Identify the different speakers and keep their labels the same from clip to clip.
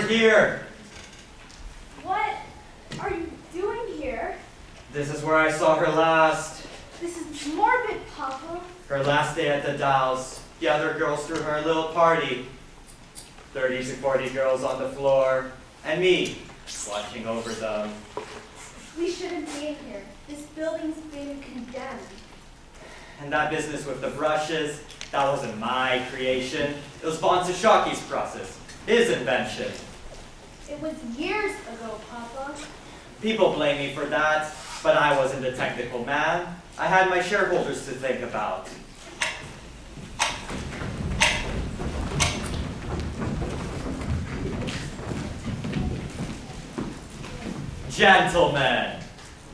Speaker 1: We're here.
Speaker 2: What are you doing here?
Speaker 1: This is where I saw her last.
Speaker 2: This is morbid, Papa.
Speaker 1: Her last day at the Dolls. The other girls threw her a little party. 30 to 40 girls on the floor. And me, watching over them.
Speaker 2: We shouldn't be in here. This building's been condemned.
Speaker 1: And that business with the brushes, that wasn't my creation. It was Von Sashaki's process. His invention.
Speaker 2: It was years ago, Papa.
Speaker 1: People blame me for that, but I wasn't a technical man. I had my shareholders to think about. Gentlemen,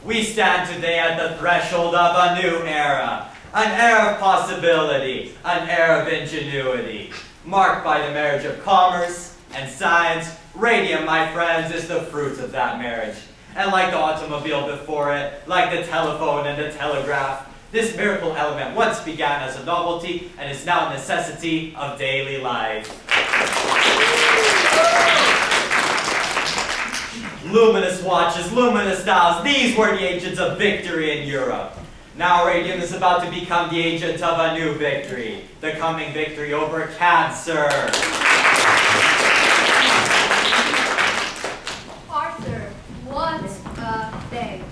Speaker 1: we stand today at the threshold of a new era. An era of possibility, an era of ingenuity, marked by the marriage of commerce and science. Radium, my friends, is the fruit of that marriage. And like the automobile before it, like the telephone and the telegraph, this miracle element once began as a novelty and is now a necessity of daily life. Luminous watches, luminous dials, these were the agents of victory in Europe. Now radium is about to become the agent of a new victory, the coming victory over cancer.
Speaker 2: Arthur, what a thing.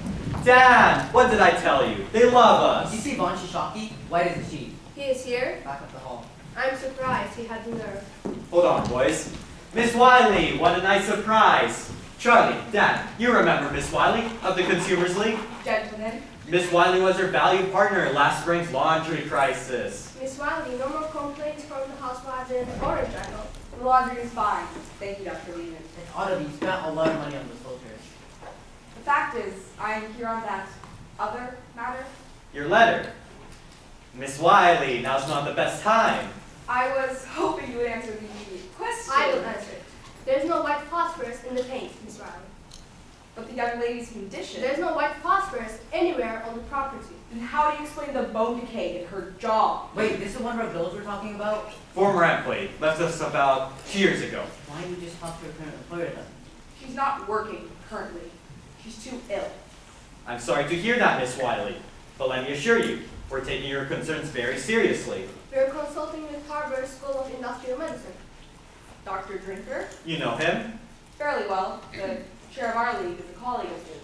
Speaker 1: Dan, what did I tell you? They love us.
Speaker 3: Did you see Von Shishaki? White as a sheet.
Speaker 2: He is here?
Speaker 3: Back up the hall.
Speaker 2: I'm surprised he had the nerve.
Speaker 1: Hold on, boys. Miss Wiley, what a nice surprise. Charlie, Dan, you remember Miss Wiley of the Consumers League?
Speaker 4: Gentlemen.
Speaker 1: Miss Wiley was her valued partner in last spring's laundry crisis.
Speaker 2: Miss Wiley, no more complaints from the housewives in Orange, I hope.
Speaker 4: The laundry is fine. Thank you, Dr. Lehman.
Speaker 3: It ought to be spent a lot of money on those filters.
Speaker 4: The fact is, I am here on that other matter.
Speaker 1: Your letter. Miss Wiley, now's not the best time.
Speaker 4: I was hoping you would answer the question.
Speaker 2: I will answer it. There's no white phosphorus in the paint, Miss Riley.
Speaker 4: But the young lady's condition.
Speaker 2: There's no white phosphorus anywhere on the property.
Speaker 4: Then how do you explain the bone decay in her jaw?
Speaker 3: Wait, this is one of our bills we're talking about?
Speaker 1: Former employee left us about 2 years ago.
Speaker 3: Why don't you just talk to her current employer then?
Speaker 4: She's not working currently. She's too ill.
Speaker 1: I'm sorry to hear that, Miss Wiley, but let me assure you, we're taking your concerns very seriously.
Speaker 2: We're consulting with Harvard School of Industrial Medicine.
Speaker 4: Dr. Drinker?
Speaker 1: You know him?
Speaker 4: Fairly well. The chair of our league is a colleague of his.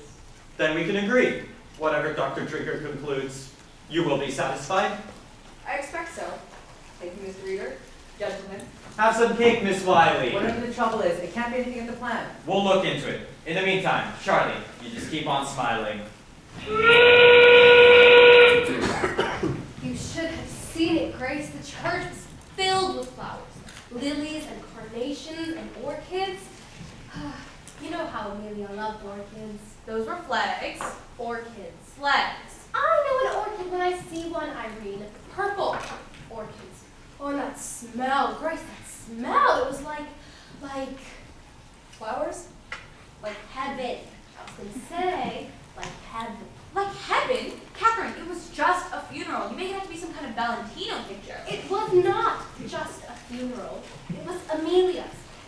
Speaker 1: Then we can agree. Whatever Dr. Trigger concludes, you will be satisfied?
Speaker 4: I expect so. Thank you, Mr. Reader. Gentlemen.
Speaker 1: Have some cake, Miss Wiley.
Speaker 3: Whatever the trouble is, it can't be anything in the plan.
Speaker 1: We'll look into it. In the meantime, Charlie, you just keep on smiling.
Speaker 2: You should have seen it, Grace. The church was filled with flowers. Lilies and carnations and orchids. You know how Amelia loved orchids.
Speaker 5: Those were flags.
Speaker 2: Orchids.
Speaker 5: Flags.
Speaker 2: I know an orchid when I see one, Irene. Purple orchids. Oh, and that smell, Grace, that smell. It was like
Speaker 4: Flowers?
Speaker 2: like heaven. I was gonna say, like heaven.
Speaker 5: Like heaven? Catherine, it was just a funeral. You make it have to be some kind of Valentino picture.
Speaker 2: It was not just a funeral. It was Amelia's.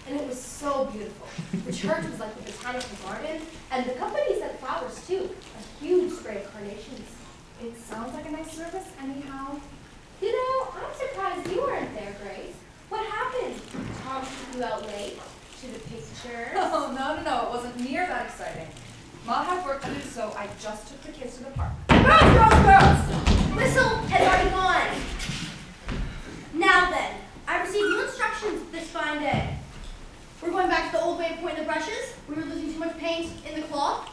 Speaker 2: And it was so beautiful. The church was like the botanical garden, and the company sent flowers too. A huge spray of carnations.
Speaker 6: It sounds like a nice service, anyhow.
Speaker 2: You know, I'm surprised you weren't there, Grace. What happened? Tom took you out late to the pictures.
Speaker 6: Oh, no, it wasn't near that exciting. Ma had work to do, so I just took the kids to the park.
Speaker 2: Girls! Whistle has already gone. Now then, I received new instructions this fine day. We're going back to the old way of pointing the brushes. We were losing too much paint in the cloth.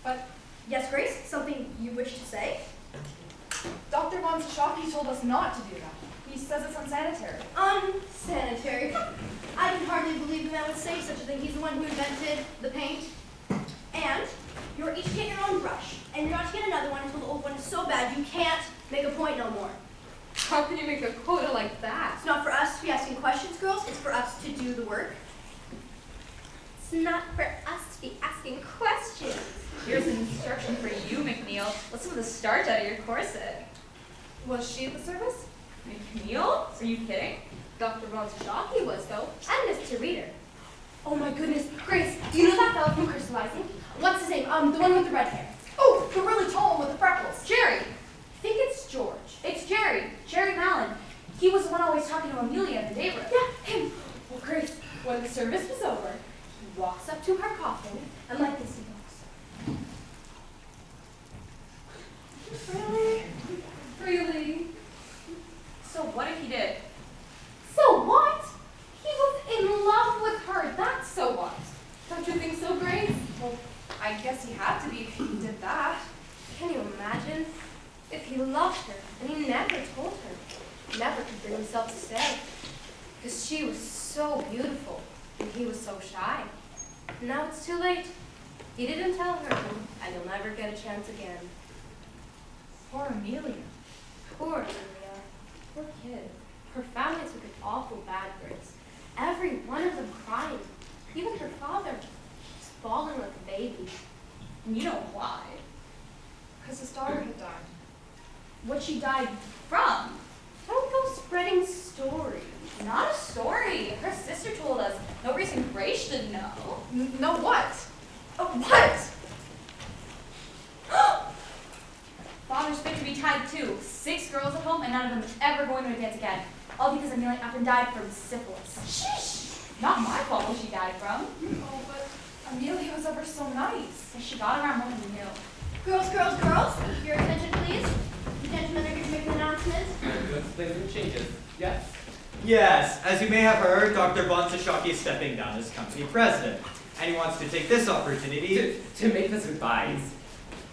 Speaker 2: But, yes, Grace, something you wish to say?
Speaker 6: Dr. Von Sashaki told us not to do that. He says it's unsanitary.
Speaker 2: Unsanitary. I can hardly believe the man would say such a thing. He's the one who invented the paint. And you're each to get your own brush, and you're not to get another one until the old one is so bad you can't make a point no more.
Speaker 6: How can you make a quota like that?
Speaker 2: It's not for us to be asking questions, girls. It's for us to do the work. It's not for us to be asking questions.
Speaker 5: Here's an instruction for you, McNeil. Let some of the starch out of your corset.
Speaker 6: Was she at the service?
Speaker 5: McNeil? Are you kidding?
Speaker 2: Dr. Von Sashaki was, though, and Mr. Reader. Oh my goodness, Grace, do you know that fellow from crystallizing? What's his name? The one with the red hair.
Speaker 6: Oh, the really tall one with the freckles.
Speaker 5: Jerry. I think it's George. It's Jerry. Jerry Mallon. He was the one always talking to Amelia in the day room.
Speaker 2: Yeah, him. Well, Grace, when the service was over, he walks up to her coffin, and like this he goes.
Speaker 6: Really? Really?
Speaker 5: So what if he did?
Speaker 2: So what? He was in love with her. That's
Speaker 6: So what?
Speaker 2: Don't you think so, Grace?
Speaker 6: Well, I guess he had to be if he did that.
Speaker 2: Can you imagine? If he loved her, and he never told her, never could bring himself to say. Because she was so beautiful, and he was so shy. Now it's too late. He didn't tell her, and he'll never get a chance again.
Speaker 6: Poor Amelia.
Speaker 2: Poor Amelia. Poor kid. Her family took it awful bad, Grace. Every one of them crying. Even her father. She's bawling like a baby.
Speaker 5: And you know why?
Speaker 6: Because his daughter had died.
Speaker 5: What she died from.
Speaker 2: Don't go spreading stories.
Speaker 5: Not a story. Her sister told us. No reason Grace should know.
Speaker 6: No what? What?
Speaker 5: Father's fit to be tied too. 6 girls at home and none of them is ever going to a dance again. All because Amelia up and died from syphilis. Shh! Not my fault what she died from.
Speaker 6: Oh, but Amelia was ever so nice.
Speaker 5: And she got around women who knew.
Speaker 2: Girls, girls, girls, your attention please. The gentlemen are here to make an announcement.
Speaker 7: Let's explain some changes. Yes?
Speaker 1: Yes, as you may have heard, Dr. Bonsashaki is stepping down as company president, and he wants to take this opportunity
Speaker 7: To make this advice.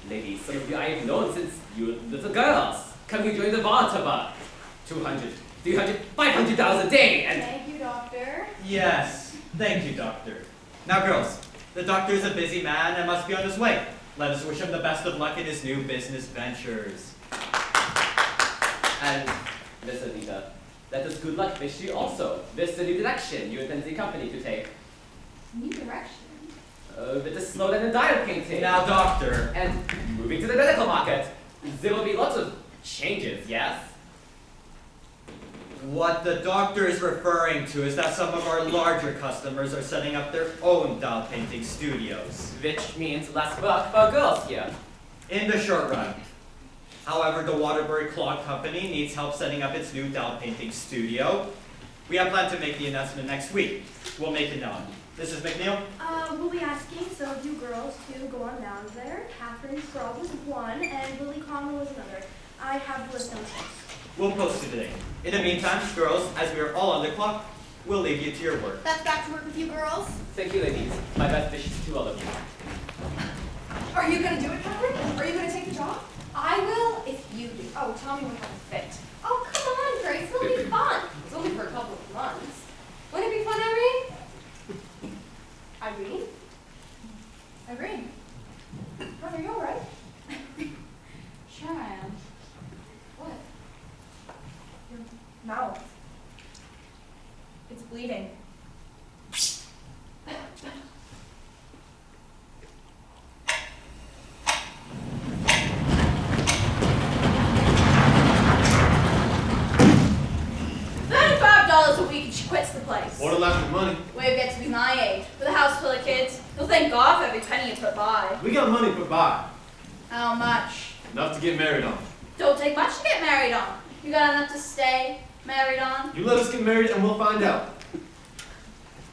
Speaker 7: Ladies, some of you I have known since you were little girls. Come you join the Vatava. 200, 300, 500,000 a day, and
Speaker 2: Thank you, doctor.
Speaker 1: Yes, thank you, Doctor. Now, girls, the doctor is a busy man and must be on his way. Let us wish him the best of luck in his new business ventures.
Speaker 7: and Miss Anita, let us good luck wish you also. This the new direction you intend the company to take.
Speaker 5: New direction.
Speaker 7: With the slow and dial painting.
Speaker 1: Now, Doctor,
Speaker 7: And moving to the medical market. There will be lots of changes, yes?
Speaker 1: what the doctor is referring to is that some of our larger customers are setting up their own doll painting studios.
Speaker 7: Which means less work for girls here.
Speaker 1: In the short run. However, the Waterbury Clock Company needs help setting up its new doll painting studio. We have planned to make the announcement next week. We'll make it known. Mrs. McNeil?
Speaker 2: We'll be asking some of you girls to go on down there. Catherine Straub was one, and Lily Conlon was another. I have the list downstairs.
Speaker 1: We'll post it today. In the meantime, girls, as we are all on the clock, we'll leave you to your work.
Speaker 2: That's back to work with you girls.
Speaker 7: Thank you, ladies. My best wishes to all of you.
Speaker 6: Are you gonna do it, Catherine? Are you gonna take the job?
Speaker 2: I will if you do.
Speaker 6: Oh, tell me what kind of fit.
Speaker 2: Oh, come on, Grace. It'll be fun. It's only for a couple of months. Wouldn't it be fun, Irene? Irene?
Speaker 6: Irene. Honey, are you alright?
Speaker 5: Sure I am.
Speaker 6: What? Your mouth. It's bleeding.
Speaker 2: $35 a week and she quits the place.
Speaker 8: What a lack of money.
Speaker 2: Way to get to be my age. With a house full of kids, you'll thank God for every penny you put by.
Speaker 8: We got money put by.
Speaker 2: How much?
Speaker 8: Enough to get married on.
Speaker 2: Don't take much to get married on. You got enough to stay married on?
Speaker 8: You let us get married and we'll find out.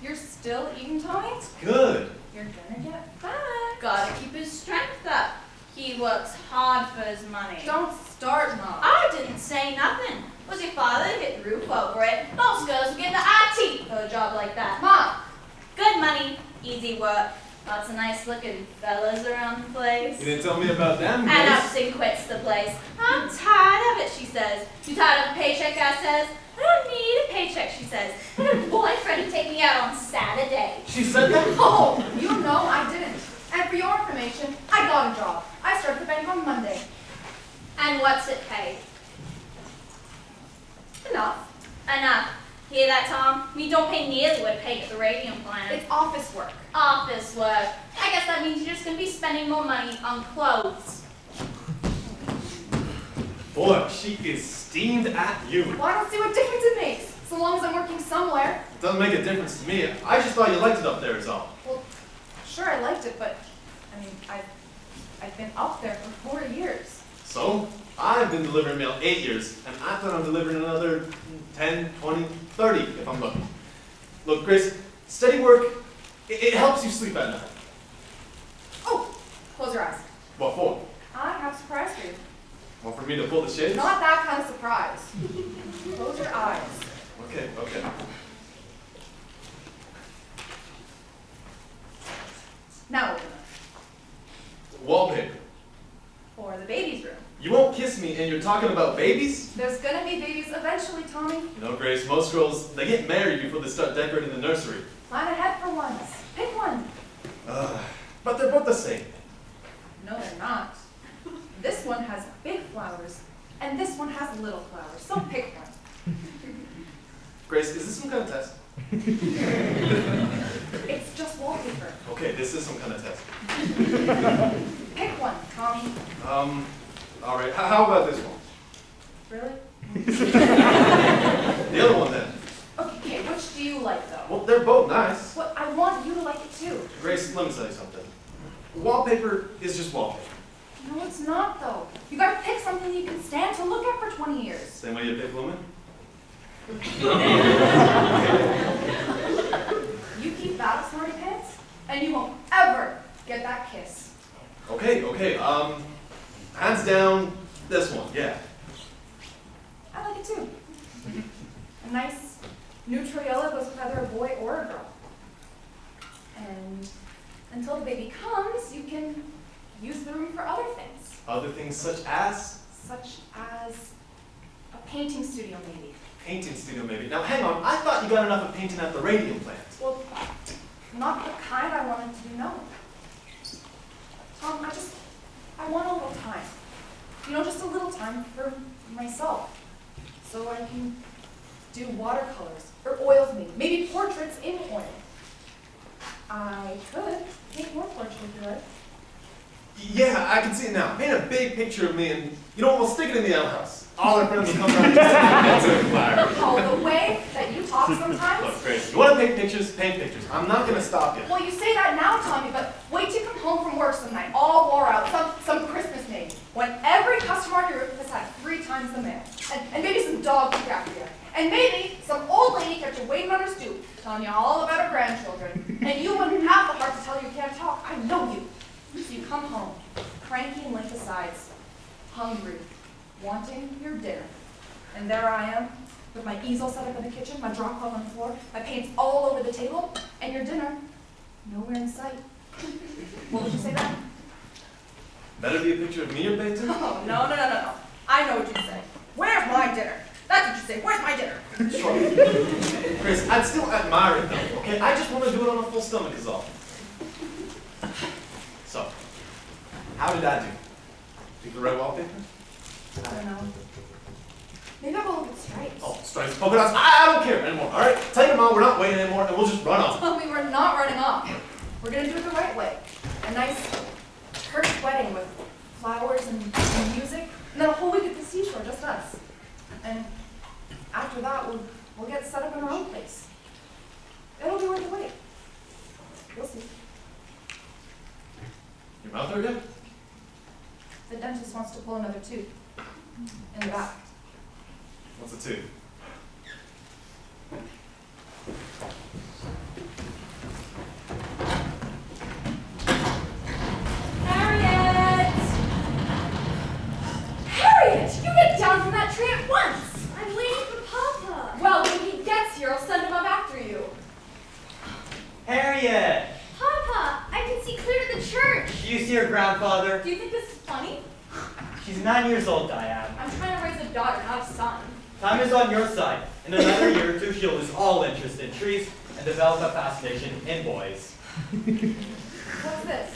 Speaker 6: You're still eating, Tommy?
Speaker 8: Good.
Speaker 6: You're gonna get fat.
Speaker 2: Gotta keep his strength up. He works hard for his money.
Speaker 6: Don't start, Mom.
Speaker 2: I didn't say nothing. Was your father to get the roof over it? Most girls would get into IT for a job like that.
Speaker 6: Mom!
Speaker 2: Good money, easy work. Lots of nice looking fellas around the place.
Speaker 8: You didn't tell me about them,
Speaker 2: And
Speaker 8: Grace.
Speaker 2: Upson quits the place. I'm tired of it, she says. You tired of a paycheck, I says. I don't need a paycheck, she says. I have a boyfriend to take me out on Saturday.
Speaker 8: She said that?
Speaker 6: Oh, you know I didn't. And for your information, I got a job. I start at the bank on Monday.
Speaker 2: And what's it pay?
Speaker 6: Enough.
Speaker 2: Enough. Hear that, Tom? We don't pay nearly what it paid at the Radium plant.
Speaker 6: It's office work.
Speaker 2: Office work. I guess that means you're just gonna be spending more money on clothes.
Speaker 8: Boy, she is steamed at you.
Speaker 6: Well, I don't see what difference it makes. So long as I'm working somewhere.
Speaker 8: Doesn't make a difference to me. I just thought you liked it up there is all.
Speaker 6: Well, sure, I liked it, but I mean, I've been up there for 4 years.
Speaker 8: So, I've been delivering mail 8 years, and I plan on delivering another 10, 20, 30 if I'm lucky. Look, Grace, steady work, it helps you sleep at night.
Speaker 6: Oh, close your eyes.
Speaker 8: What for?
Speaker 6: I have a surprise for you.
Speaker 8: Want for me to pull the shades?
Speaker 6: Not that kind of surprise. Close your eyes.
Speaker 8: Okay, okay.
Speaker 6: Now open it.
Speaker 8: Wallpaper.
Speaker 6: For the baby's room.
Speaker 8: You won't kiss me and you're talking about babies?
Speaker 6: There's gonna be babies eventually, Tommy.
Speaker 8: You know, Grace, most girls, they get married before they start decorating the nursery.
Speaker 6: Plan ahead for once. Pick one.
Speaker 8: But they're both the same.
Speaker 6: No, they're not. This one has big flowers, and this one has little flowers. So pick one.
Speaker 8: Grace, is this some kind of test?
Speaker 6: It's just wallpaper.
Speaker 8: Okay, this is some kind of test.
Speaker 6: Pick one, Tommy.
Speaker 8: Alright, how about this one?
Speaker 6: Really?
Speaker 8: The other one then?
Speaker 6: Okay, which do you like though?
Speaker 8: Well, they're both nice.
Speaker 6: Well, I want you to like it too.
Speaker 8: Grace, let me tell you something. Wallpaper is just wallpaper.
Speaker 6: No, it's not though. You gotta pick something you can stand to look at for 20 years.
Speaker 8: Same way you pick women?
Speaker 6: You keep that, smarty pants, and you won't ever get that kiss.
Speaker 8: Okay, hands down, this one, yeah.
Speaker 6: I like it too. A nice neutral yellow goes with either a boy or a girl. And until the baby comes, you can use the room for other things.
Speaker 8: Other things such as?
Speaker 6: Such as a painting studio, maybe.
Speaker 8: Painting studio, maybe. Now, hang on, I thought you got enough of painting at the Radium plant.
Speaker 6: Well, not the kind I wanted to do, no. Tom, I want a little time. You know, just a little time for myself. So I can do watercolors, or oils maybe portraits in oil. I could paint more portraits if you like.
Speaker 8: Yeah, I can see it now. Paint a big picture of me and, you know, we'll stick it in the outhouse. All our friends will come around and just fire.
Speaker 6: Oh, the way that you talk sometimes?
Speaker 8: Look, Grace, you want to paint pictures? Paint pictures. I'm not going to stop you.
Speaker 6: Well, you say that now, Tommy, but wait till you come home from work some night, all wore out, some Christmas maybe, when every customer on your roof has had 3 times the mail, and maybe some dog took after you, and maybe some old lady kept you waiting on her stoop, telling you all about her grandchildren, and you wouldn't have the heart to tell her you can't talk. I know you. So you come home, cranky and length of sides, hungry, wanting your dinner. And there I am, with my easel set up in the kitchen, my drop cloth on the floor, my paints all over the table, and your dinner nowhere in sight. What would you say then?
Speaker 8: Better be a picture of me you're painting?
Speaker 6: Oh, no. I know what you'd say. Where's my dinner? That's what you say. Where's my dinner?
Speaker 8: Sure. Chris, I'd still admire it though, okay? I just want to do it on a full stomach is all. So, how did I do? Pick the right wallpaper?
Speaker 6: I don't know. Maybe I'll go look at stripes.
Speaker 8: Oh, stripes, polka dots, I don't care anymore, alright? Tell your mom we're not waiting anymore and we'll just run off.
Speaker 6: Tommy, we're not running off. We're gonna do it the right way. A nice church wedding with flowers and music, and then a whole week at the seashore, just us. And after that, we'll get set up in our own place. It'll be worth the wait. We'll see.
Speaker 8: Your mouth hurt yet?
Speaker 6: The dentist wants to pull another tooth in the back.
Speaker 8: What's a tooth?
Speaker 2: Harriet, you get down from that tree at once. I'm waiting for Papa.
Speaker 6: Well, when he gets here, I'll send him up after you.
Speaker 1: Harriet!
Speaker 2: Papa, I can see clear to the church.
Speaker 1: Do you see your grandfather?
Speaker 6: Do you think this is funny?
Speaker 1: She's 9 years old, Diane.
Speaker 6: I'm trying to raise a daughter, not a son.
Speaker 1: Time is on your side. In another year or two, she'll lose all interest in trees and develop a fascination in boys.
Speaker 6: What's this?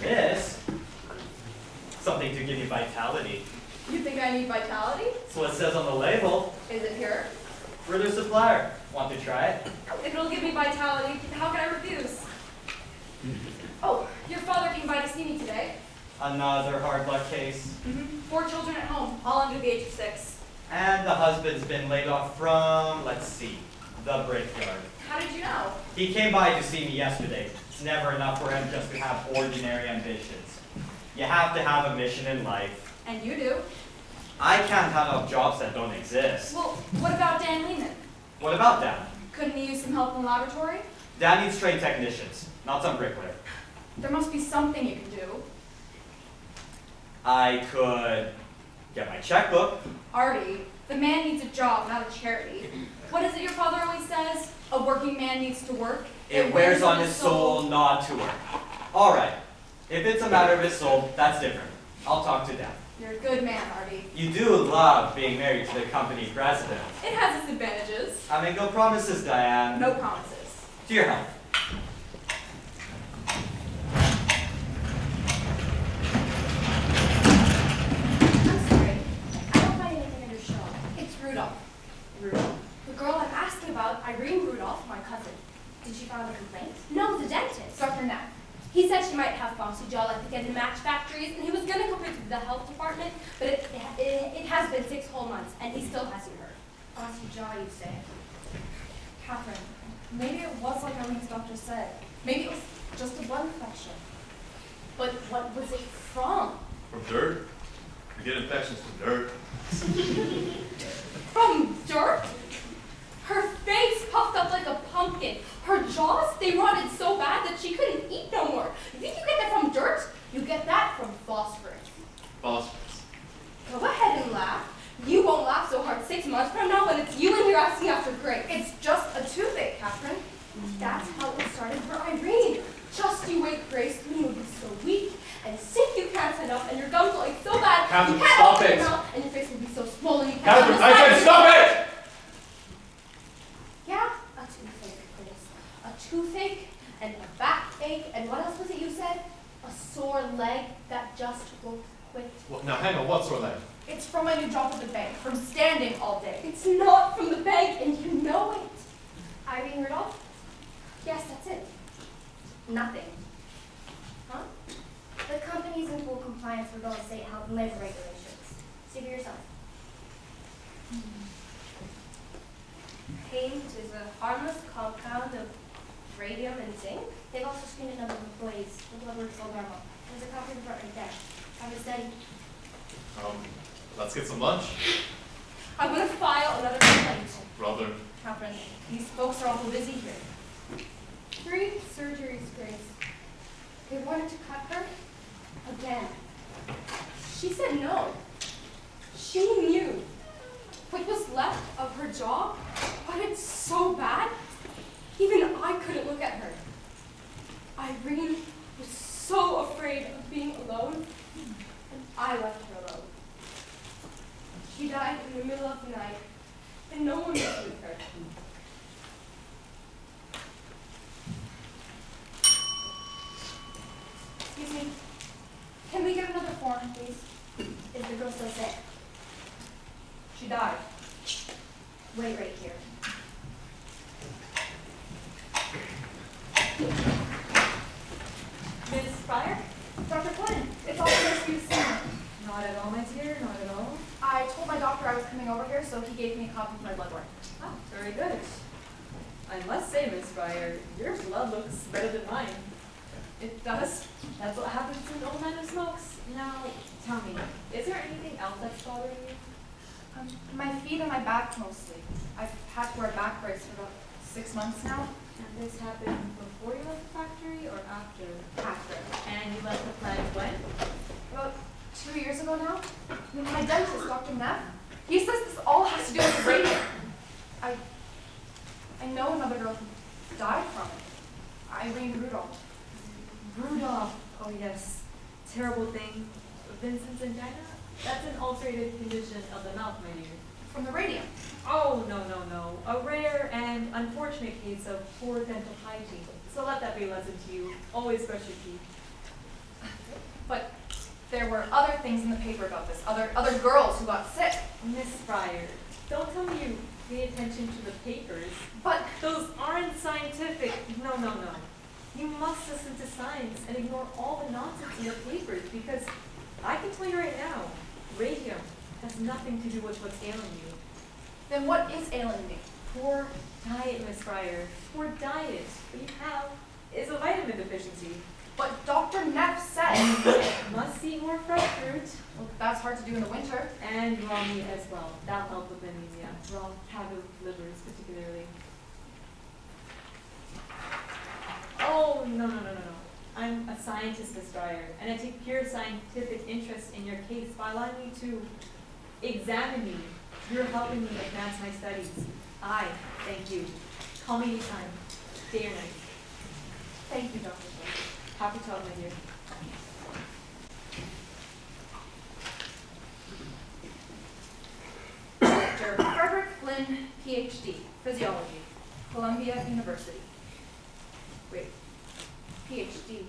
Speaker 1: This? Something to give you vitality.
Speaker 6: You think I need vitality?
Speaker 1: That's what it says on the label.
Speaker 6: Is it here?
Speaker 1: We're their supplier. Want to try it?
Speaker 6: If it'll give me vitality, how can I refuse? Oh, your father came by to see me today.
Speaker 1: Another hard luck case.
Speaker 6: 4 children at home, all under the age of 6.
Speaker 1: And the husband's been laid off from, let's see, The brickyard.
Speaker 6: How did you know?
Speaker 1: He came by to see me yesterday. It's never enough for him just to have ordinary ambitions. You have to have a mission in life.
Speaker 6: And you do.
Speaker 1: I can't have enough jobs that don't exist.
Speaker 5: Well, what about Dan Lehman?
Speaker 1: What about Dan?
Speaker 6: Couldn't he use some help in the laboratory?
Speaker 1: Dan needs trained technicians, not some bricklayer.
Speaker 6: There must be something you can do.
Speaker 1: I could get my checkbook.
Speaker 6: Artie, the man needs a job, not a charity.
Speaker 5: What is it your father always says?
Speaker 6: A working man needs to work.
Speaker 1: It wears on his soul not to work. All right. If it's a matter of his soul, that's different. I'll talk to Dan.
Speaker 6: You're a good man, Artie.
Speaker 1: You do love being married to the company president.
Speaker 6: It has its advantages.
Speaker 1: I make no promises, Diane.
Speaker 6: No promises.
Speaker 1: To your health.
Speaker 2: I'm sorry. I don't find anything under shawl.
Speaker 6: It's Rudolph.
Speaker 2: Rudolph? The girl I'm asking about, Irene Rudolph, my cousin. Did she file a complaint? No, the dentist.
Speaker 6: Dr. Knapp.
Speaker 2: He said she might have falsy jaw like they get in match factories, and he was going to complain to the health department, but it has been 6 whole months, and he still hasn't heard. Falsy jaw, you say?
Speaker 6: Catherine, maybe it was like Irene's doctor said. Maybe it was just a blood infection.
Speaker 2: But what was it from?
Speaker 8: From dirt? You get infections from dirt.
Speaker 2: From dirt? Her face puffed up like a pumpkin. Her jaws, they rotted so bad that she couldn't eat no more. You think you get that from dirt? You get that from phosphorus.
Speaker 8: Phosphorus.
Speaker 2: Go ahead and laugh. You won't laugh so hard 6 months from now when it's you in here asking after Grace.
Speaker 6: It's just a toothache, Catherine.
Speaker 2: That's how it started for Irene. Just you wait, Grace, when you'll be so weak and sick you can't stand up, and your gums will ache so bad
Speaker 8: Catherine,
Speaker 2: you can't
Speaker 8: stop
Speaker 2: open
Speaker 8: it.
Speaker 2: your mouth, and your face will be so swollen you can't
Speaker 8: Catherine, I
Speaker 2: understand.
Speaker 8: said stop it!
Speaker 2: Yeah, a toothache, Grace. A toothache and a backache, and what else was it you said? A sore leg that just won't quit.
Speaker 8: Well, now hang on, what sore leg?
Speaker 6: It's from my new job at the bank, from standing all day.
Speaker 2: It's not from the bank, and you know it. Irene Rudolph? Yes, that's it. Nothing. Huh? The company's in full compliance with all state health and labor regulations. See for yourself. Paint is a harmless compound of radium and zinc. They've also screened a number of employees. The blood work's all normal. There's a copy of the report right there. Have a study.
Speaker 8: Let's get some lunch.
Speaker 2: I'm gonna file another complaint.
Speaker 8: Brother.
Speaker 6: Catherine, these folks are awful busy here.
Speaker 2: 3 surgeries, Grace. They wanted to cut her again. She said no. She knew what was left of her jaw, but it's so bad, even I couldn't look at her. Irene was so afraid of being alone, and I left her alone. She died in the middle of the night, and no one was with her. Excuse me. Can we get another form, please? Is the girl still sick?
Speaker 6: She died.
Speaker 2: Wait right here.
Speaker 5: Ms. Fryer?
Speaker 6: Dr. Flynn, it's all the nurse you've seen.
Speaker 5: Not at all, my dear, not at all.
Speaker 6: I told my doctor I was coming over here, so he gave me a copy of my blood work.
Speaker 9: Ah, very good. I must say, Miss Fryer, your blood looks better than mine.
Speaker 6: It does.
Speaker 9: That's what happens to an old man who smokes. Now, tell me, is there anything else that's bothering you?
Speaker 6: My feet and my back mostly. I've had to wear a back brace for about 6 months now.
Speaker 9: And this happened before you left the factory or after?
Speaker 6: After.
Speaker 9: And you left the plant when?
Speaker 6: About 2 years ago now. My dentist, Dr. Knapp, he says this all has to do with the radium. I know another girl who died from it. Irene Rudolph.
Speaker 9: Rudolph. Oh yes, terrible thing. Vincent's angina? That's an ulcerated condition of the mouth, my dear.
Speaker 6: From the radium.
Speaker 9: Oh, no, no, no. A rare and unfortunate case of poor dental hygiene. So let that be a lesson to you. Always brush your teeth.
Speaker 6: But there were other things in the paper about this. Other girls who got sick.
Speaker 9: Miss Fryer, don't tell me you pay attention to the papers.
Speaker 6: But
Speaker 9: Those aren't scientific. No, no, no. You must listen to science and ignore all the nonsense in the papers because I can tell you right now, radium has nothing to do with what's ailing you.
Speaker 6: then what is ailing me?
Speaker 9: Poor diet, Miss Fryer. Poor diet. What you have is a vitamin deficiency.
Speaker 6: But Dr. Neff said,
Speaker 9: Must eat more fresh fruit.
Speaker 6: well, that's hard to do in the winter.
Speaker 9: And raw meat as well. That'll help with anemia. Raw cattle livers particularly. Oh, no. I'm a scientist, Miss Fryer, and I take pure scientific interest in your case by allowing you to examine me. You're helping me advance my studies. I thank you. Call me anytime, day or night.
Speaker 6: Thank you, Dr. Flynn.
Speaker 9: Happy to help, my dear.
Speaker 6: Dr. Frederick Flynn, PhD, Physiology, Columbia University. Wait, PhD.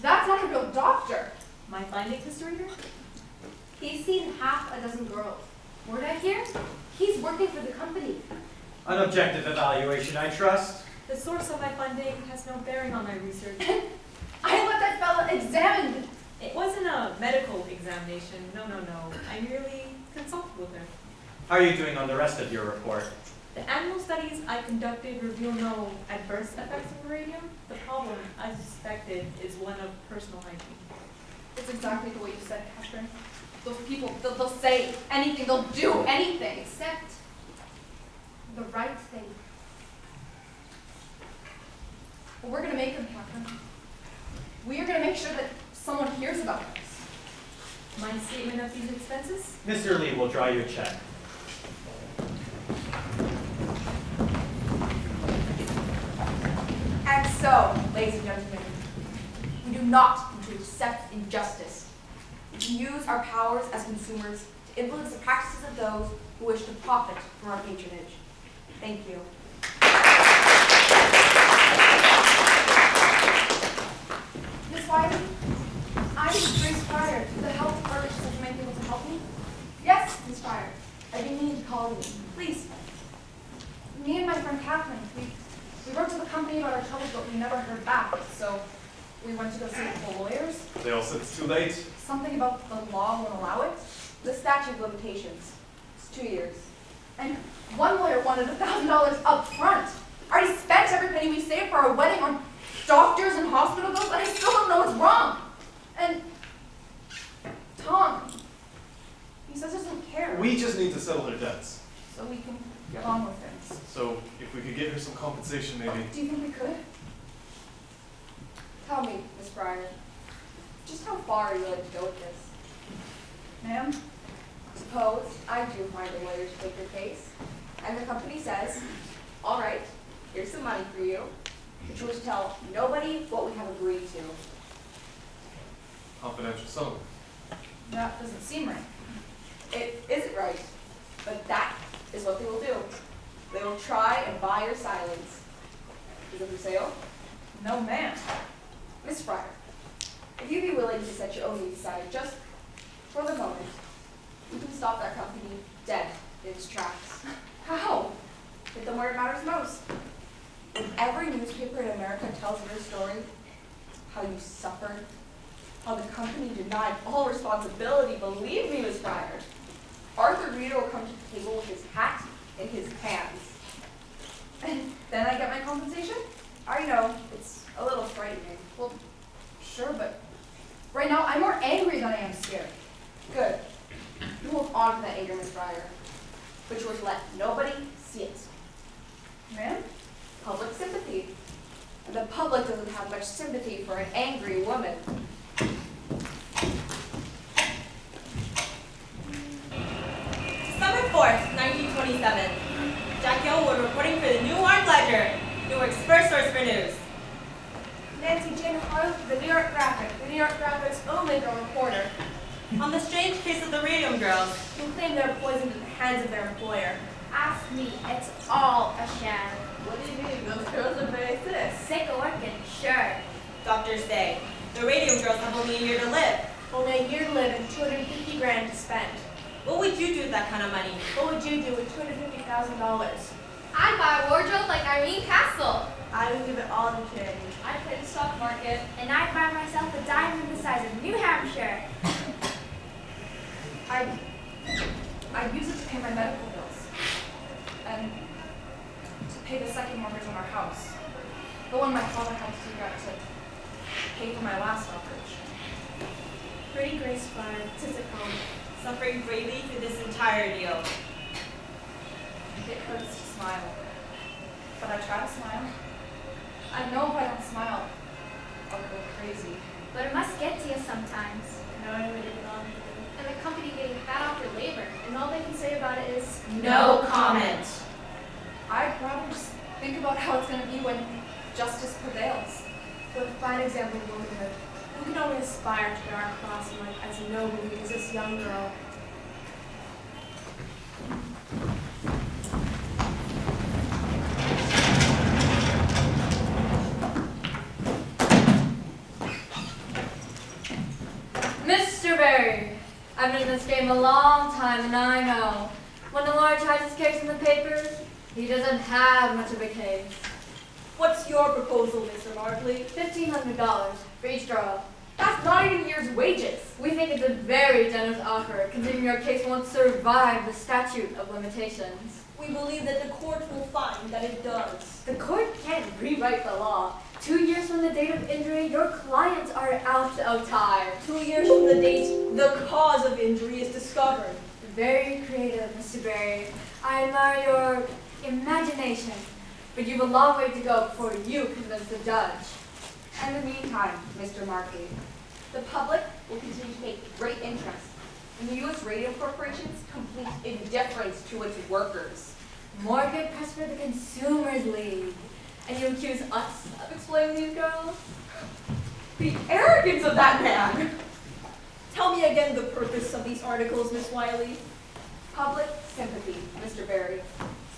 Speaker 6: That's not a real doctor.
Speaker 9: My findings, Mr. Reader?
Speaker 2: He's seen half a dozen girls. Word I hear? He's working for the company.
Speaker 1: An objective evaluation, I trust.
Speaker 9: The source of my funding has no bearing on my research.
Speaker 6: I let that fella examine.
Speaker 9: It wasn't a medical examination. No. I merely consulted with her.
Speaker 1: How are you doing on the rest of your report?
Speaker 9: The animal studies I conducted reveal no adverse effects of radium. The problem, as suspected, is one of personal hygiene.
Speaker 6: It's exactly the way you said, Catherine. Those people, they'll say anything, they'll do anything except the right thing. But we're gonna make them, Catherine. We are gonna make sure that someone hears about this.
Speaker 9: My statement of these expenses?
Speaker 1: Mr. Lee will draw you a check.
Speaker 6: And so, ladies and gentlemen, we do not need to accept injustice. We can use our powers as consumers to influence the practices of those who wish to profit from our patronage. Thank you. Miss Wiley, I'm Grace Fryer, the health department said you might be able to help me. Yes, Miss Fryer. I've been meaning to call you. Please. Me and my friend Catherine, we wrote to the company about our troubles, but we never heard back. So we went to go see the lawyers.
Speaker 8: They all said it's too late.
Speaker 6: Something about the law won't allow it. The statute of limitations. It's 2 years. And one lawyer wanted $1,000 up front. I already spent every penny we saved for our wedding on doctors and hospital bills, and I still don't know what's wrong. And Tom, he says he doesn't care.
Speaker 8: We just need to settle their debts.
Speaker 6: So we can get on with things.
Speaker 8: So if we could get her some compensation, maybe.
Speaker 6: Do you think we could? Tell me, Miss Fryer, just how far are you willing to go with this? Ma'am? Suppose I do find a lawyer to take your case, and the company says, all right, here's some money for you, but you are to tell nobody what we have agreed to.
Speaker 8: Confidential settlement.
Speaker 6: That doesn't seem right. It isn't right, but that is what they will do. They will try and buy your silence. Is it for sale? No, ma'am. Miss Fryer, if you'd be willing to set your own needs aside just for the moment, you can stop that company dead in its tracks. How? Hit them where it matters most. When every newspaper in America tells your story, how you suffered, how the company denied all responsibility, believe me, Miss Fryer, Arthur Reeder will come to the table with his hat in his hands. And then I get my compensation? I know, it's a little frightening. Well, sure, but right now I'm more angry than I am scared. Good. You hold on to that anger, Miss Fryer, but you are to let nobody see it. Ma'am? Public sympathy. And the public doesn't have much sympathy for an angry woman.
Speaker 10: December 4th, 1927. Jackie Elwood reporting for the Newark Ledger, Newark's first source for news.
Speaker 6: Nancy Jane Harlow, the New York Graphic, the New York Graphic's only girl reporter,
Speaker 10: On the strange case of the Radium Girls.
Speaker 6: who claim they're poisoned in the hands of their employer.
Speaker 2: Ask me, it's all a sham.
Speaker 10: What do you mean? Those girls are very sick.
Speaker 2: Sick of working, sure.
Speaker 10: Doctors say the Radium Girls have only a year to live.
Speaker 6: Only a year to live and 250 grand to spend.
Speaker 10: What would you do with that kind of money?
Speaker 6: What would you do with $250,000?
Speaker 2: I'd buy a wardrobe like Irene Castle.
Speaker 10: I would give it all to charity.
Speaker 2: I'd play the stock market. And I'd buy myself a diamond the size of New Hampshire.
Speaker 6: I'd use it to pay my medical bills. house. The one my father had to take out to pay for my last operation.
Speaker 9: Pretty Grace Fire sits at home.
Speaker 10: Suffering greatly through this entire deal.
Speaker 6: It hurts to smile. But I try to smile. I know if I don't smile, I'll go crazy.
Speaker 2: But it must get to you sometimes.
Speaker 9: Knowing what you're going
Speaker 2: And the company getting fat off your labor, and all they can say about it is
Speaker 10: No comment.
Speaker 6: I'd rather just think about how it's going to be when justice prevails.
Speaker 9: What a fine example of womanhood. We can only aspire to bear our cross in life as nobly as this young girl.
Speaker 11: Mr. Barry, I've been in this game a long time, and I know when the lawyer tries his case in the papers, he doesn't have much of a case.
Speaker 10: What's your proposal, Mr. Markley?
Speaker 11: $1,500 for each draw.
Speaker 6: That's not even a year's wages.
Speaker 11: We think it's a very generous offer, considering your case won't survive the statute of limitations.
Speaker 10: We believe that the court will find that it does.
Speaker 11: The court can't rewrite the law. 2 years from the date of injury, your clients are out of time.
Speaker 10: 2 years from the date the cause of injury is discovered.
Speaker 11: Very creative, Mr. Barry. I admire your imagination, but you've a long way to go before you convince the judge.
Speaker 4: In the meantime, Mr. Markey, the public will continue to take great interest in the U.S. Radium Corporation's complete indifference to its workers.
Speaker 11: More good press for the Consumers League. And you accuse us of exploiting these girls?
Speaker 10: The arrogance of that man! Tell me again the purpose of these articles, Miss Wiley.
Speaker 4: Public sympathy, Mr. Barry,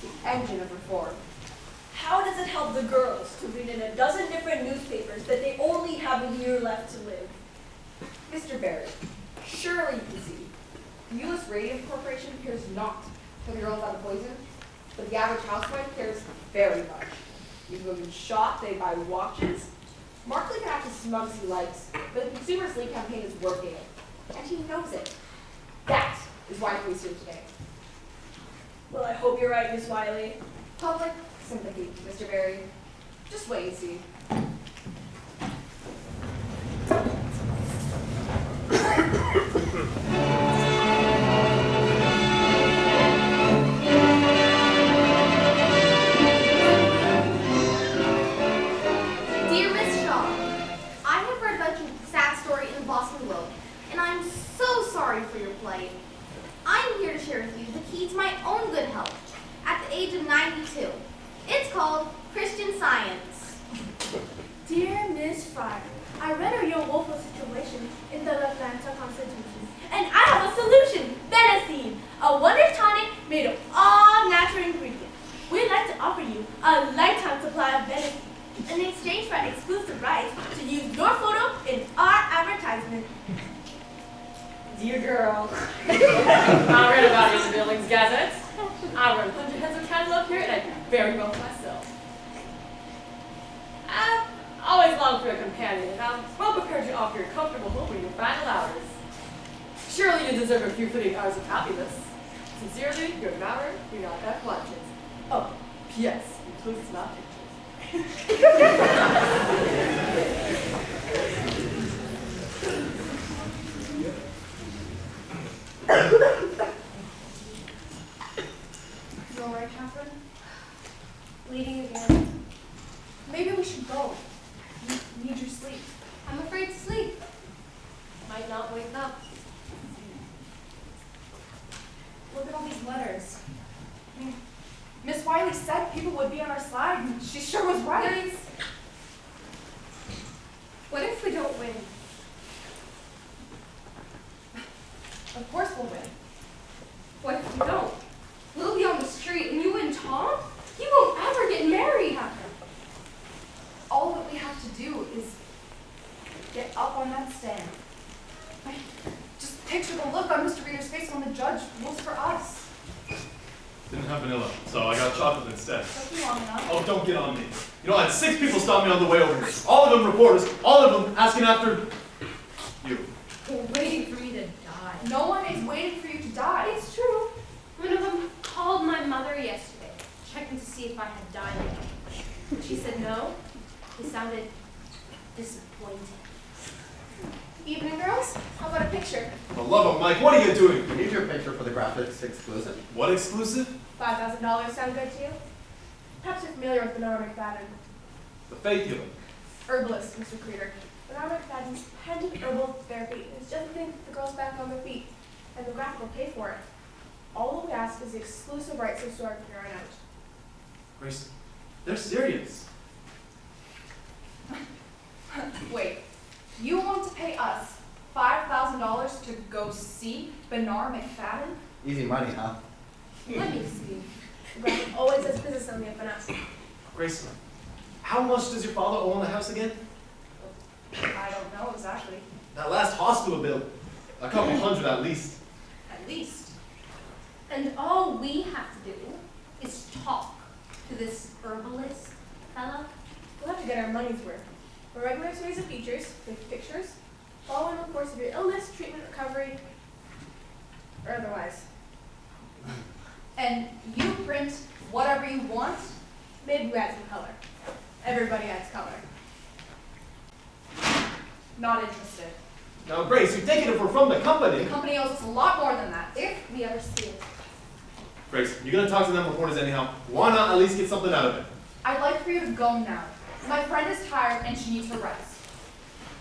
Speaker 4: the engine of reform.
Speaker 10: How does it help the girls to read in a dozen different newspapers that they only have a year left to live?
Speaker 4: Mr. Barry, surely you can see, the U.S. Radium Corporation cares not for the girls out of poison, but the average housewife cares very much. These women shop, they buy watches. Markley can act as smug as he likes, but the Consumers League campaign is working it, and he knows it. That is why he's here today.
Speaker 10: Well, I hope you're right, Miss Wiley.
Speaker 4: Public sympathy, Mr. Barry. Just wait and see.
Speaker 2: Dear Miss Shaw, I have read about your sad story in the Boston Globe, and I'm so sorry for your plight. I'm here to share with you the key to my own good health at the age of 92. It's called Christian Science.
Speaker 12: Dear Miss Fryer, I read of your woeful situation in the Atlanta Constitution, and I have a solution, Benacine, a wonder tonic made of all natural ingredients. We'd like to offer you a lifetime supply of Benacine in exchange for exclusive rights to use your photo in our advertisement.
Speaker 3: Dear girl, I read about it in the Billings Gazette. I run 100 heads of cattle up here, and I do very well for myself. I've always longed for a companion, and I'm well prepared to offer you a comfortable home in your final hours. Surely you deserve a few fleeting hours of happiness. Sincerely, your admirer, you're not that conscious. Oh, P.S. Includes not pictures.
Speaker 6: You all right, Catherine?
Speaker 12: Bleeding again.
Speaker 6: Maybe we should go. You need your sleep.
Speaker 2: I'm afraid to sleep.
Speaker 11: Might not wake up.
Speaker 6: Look at all these letters. I mean, Miss Wiley said people would be on our side, and she sure was right.
Speaker 2: Guys, what if we don't win?
Speaker 6: Of course we'll win.
Speaker 2: What if we don't? We'll be on the street, and you and Tom? You won't ever get married.
Speaker 6: All that we have to do is get up on that stand. Just picture the look on Mr. Reader's face when the judge rules for us.
Speaker 8: Didn't have vanilla, so I got chocolate instead.
Speaker 6: Took you long enough.
Speaker 8: Oh, don't get on me. You know, I had 6 people stop me on the way over here. All of them reporters, all of them asking after you.
Speaker 2: We're waiting for me to die.
Speaker 6: No one is waiting for you to die.
Speaker 2: It's true. One of them called my mother yesterday, checking to see if I had died yet. She
Speaker 12: sounded disappointed. Evening, girls. How about a picture?
Speaker 8: For the love of Mike, what are you doing?
Speaker 13: We need your picture for the graphics exclusive.
Speaker 8: What exclusive?
Speaker 12: $5,000 sound good to you? Perhaps you're familiar with Bernard McFadden.
Speaker 8: The faith healer.
Speaker 12: Herbalist, Mr. Creeder. Bernard McFadden's patented herbal therapy is just getting the girls back on their feet, and the graphic will pay for it. All that we ask is the exclusive rights to the store from here on out.
Speaker 8: Grace, they're serious.
Speaker 6: Wait, you want to pay us $5,000 to go see Bernard McFadden?
Speaker 13: Easy money, huh?
Speaker 12: Let me see. The graphic always has business on the up and up.
Speaker 8: Grace, how much does your father own the house again?
Speaker 6: I don't know exactly.
Speaker 8: That last hospital bill. A couple hundred at least.
Speaker 6: At least.
Speaker 2: And all we have to do is talk to this herbalist fellow.
Speaker 12: We'll have to get our money's worth. A regular series of features with pictures, following the course of your illness, treatment, recovery, or otherwise.
Speaker 6: And you print whatever you want?
Speaker 12: Maybe we add some color. Everybody adds color.
Speaker 6: Not interested.
Speaker 8: Now, Grace, you're taking it from the company.
Speaker 6: The company owes us a lot more than that.
Speaker 2: If we ever see it.
Speaker 8: Grace, you're gonna talk to them reporters anyhow. Why not at least get something out of it?
Speaker 6: I'd like for you to go now. My friend is tired and she needs her rest.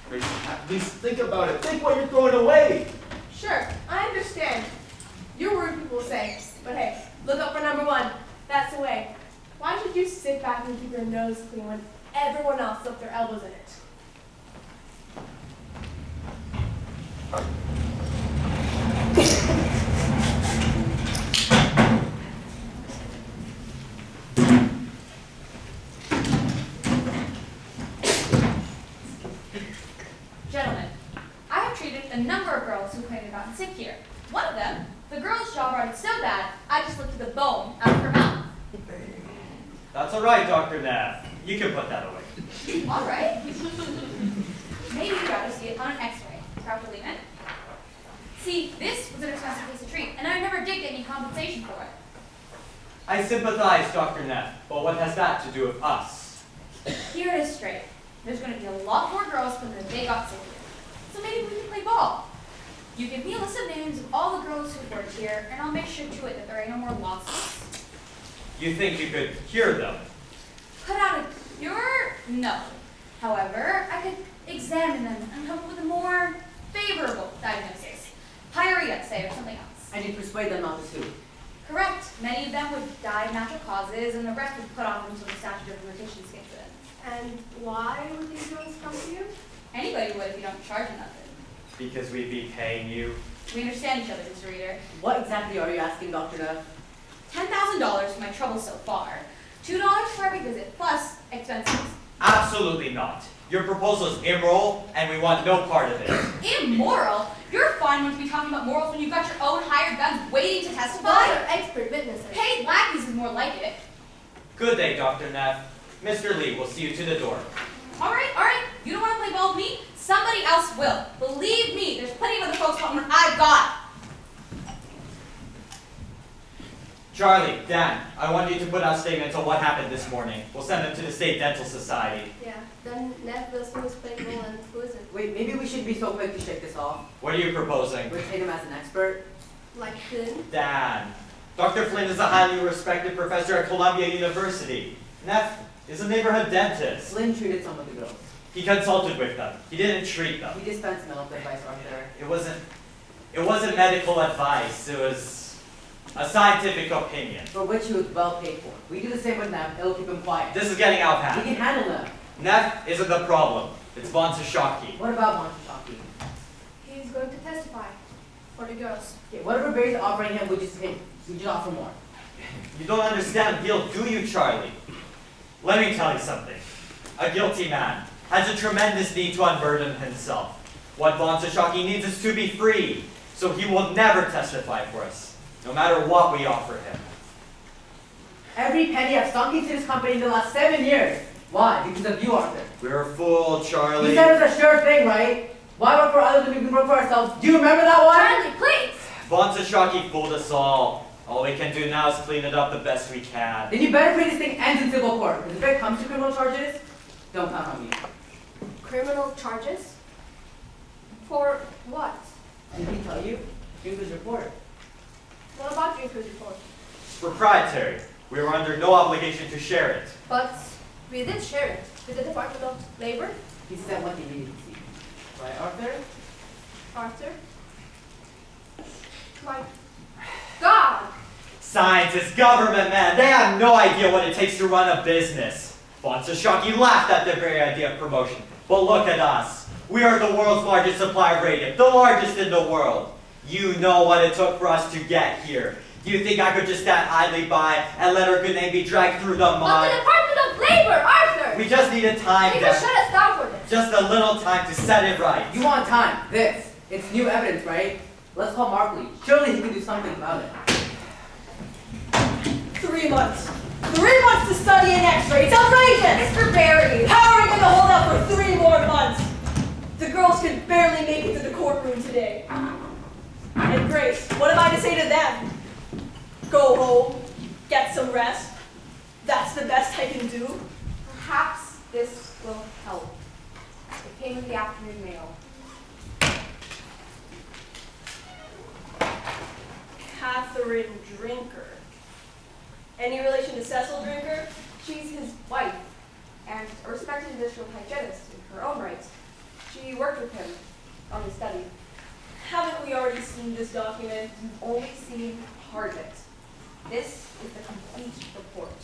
Speaker 8: Grace, at least think about it. Think what you're throwing away.
Speaker 12: Sure, I understand. You're rude, people will say. But hey, look up for number one. That's the way. Why should you sit back and keep your nose clean when everyone else left their elbows in it?
Speaker 5: Gentlemen, I have treated a number of girls who claim they've gotten sick here. One of them, the girl's jaw rotted so bad, I just lifted the bone out of her mouth.
Speaker 1: That's all right, Dr. Neff. You can put that away.
Speaker 5: All right. Maybe you'd rather see it on an x-ray. Dr. Lehman. See, this was an expensive piece of treat, and I never did get any compensation for it.
Speaker 1: I sympathize, Dr. Neff, but what has that to do with us?
Speaker 5: Here it is straight. There's going to be a lot more girls than they got sick here. So maybe we can play ball. You give me a list of names of all the girls who've worked here, and I'll make sure to it that there ain't no more losses.
Speaker 1: You think you could cure them?
Speaker 5: Put out a cure? No. However, I could examine them and come up with a more favorable diagnosis. Pyorrhea, say, or something else.
Speaker 10: And you persuade them not to sue.
Speaker 5: Correct. Many of them would die of natural causes, and the rest would put off until the statute of limitations kicks in.
Speaker 12: And why would these girls come to you?
Speaker 5: Anybody would if you don't charge them nothing.
Speaker 1: Because we'd be paying you.
Speaker 5: We understand each other, Mr. Reader.
Speaker 10: What exactly are you asking, Dr. Neff?
Speaker 5: $10,000 for my trouble so far. $2 for every visit, plus expenses.
Speaker 1: Absolutely not. Your proposal is immoral, and we want no part of it.
Speaker 5: Immoral? You're fine one to be talking about morals when you've got your own hired guns waiting to testify.
Speaker 12: Those are expert witnesses.
Speaker 5: Paid lackeys is more like it.
Speaker 1: Good day, Dr. Neff. Mr. Lee, we'll see you to the door.
Speaker 5: All right. You don't want to play ball with me? Somebody else will. Believe me, there's plenty of other folks wanting what I've got.
Speaker 1: Charlie, Dan, I want you to put out statements on what happened this morning. We'll send them to the State Dental Society.
Speaker 12: Yeah, then Neff will see who's playing ball and who isn't.
Speaker 10: Wait, maybe we shouldn't be so quick to shake this off.
Speaker 1: What are you proposing?
Speaker 10: Retain him as an expert.
Speaker 12: Like Flynn?
Speaker 1: Dan. Dr. Flynn is a highly respected professor at Columbia University. Neff is a neighborhood dentist.
Speaker 10: Flynn treated some of the girls.
Speaker 1: He consulted with them. He didn't treat them.
Speaker 10: We dispensed medical advice, Arthur.
Speaker 1: It wasn't medical advice. It was a scientific opinion.
Speaker 10: For which he was well paid for. We do the same with Neff, it'll keep him quiet.
Speaker 1: This is getting out of
Speaker 10: We
Speaker 1: hand.
Speaker 10: can handle Neff.
Speaker 1: Neff isn't the problem. It's Von Sashaki.
Speaker 10: What about Monteshaki?
Speaker 12: He's going to testify for the girls.
Speaker 10: Okay, whatever Barry's offering him, we just offer more.
Speaker 1: You don't understand guilt, do you, Charlie? Let me tell you something. A guilty man has a tremendous need to unburden himself. What Von Sashaki needs is to be free, so he will never testify for us, no matter what we offer him.
Speaker 10: Every penny I've sunk into this company in the last 7 years. Why? Because of you, Arthur.
Speaker 1: We're a fool, Charlie.
Speaker 10: You said it was a sure thing, right? Why work for others when we can work for ourselves? Do you remember that one?
Speaker 12: Charlie, please!
Speaker 1: Von Sashaki fooled us all. All we can do now is clean it up the best we can.
Speaker 10: Then you better pray this thing ends in civil court. Because if it comes to criminal charges,
Speaker 14: Don't count on me.
Speaker 12: Criminal charges? For what?
Speaker 14: Did he tell you? Drinker's report.
Speaker 12: What about Drinker's report?
Speaker 1: It's proprietary. We were under no obligation to share it.
Speaker 12: But we did share it with the Department of Labor.
Speaker 14: He said what they needed to see. Right, Arthur?
Speaker 12: Arthur? My God!
Speaker 1: Scientists, government, man, they have no idea what it takes to run a business. Von Shocky laughed at the very idea of promotion. But look at us. We are the world's largest supplier of radium, the largest in the world. You know what it took for us to get here. Do you think I could just stand idly by and let our good name be dragged through the
Speaker 12: But
Speaker 1: mud?
Speaker 12: the Department of Labor, Arthur!
Speaker 1: We just needed time,
Speaker 12: They
Speaker 1: Dad.
Speaker 12: could shut us down for this.
Speaker 1: Just a little time to set it right.
Speaker 14: You want time. This. It's new evidence, right? Let's call Markley. Surely he can do something about it.
Speaker 10: 3 months. 3 months to study an X-ray. It's outrageous!
Speaker 6: Mr. Barry!
Speaker 10: How are we going to hold out for 3 more months? The girls can barely make it to the courtroom today. And Grace, what am I to say to them? Go home, get some rest. That's the best I can do.
Speaker 4: Perhaps this will help. It came in the afternoon mail.
Speaker 10: Catherine Drinker. Any relation to Cecil Drinker?
Speaker 4: She's his wife, and a respected industrial hygienist in her own right. She worked with him on his study.
Speaker 10: Haven't we already seen this document?
Speaker 4: You've only seen part of it. This is the complete report.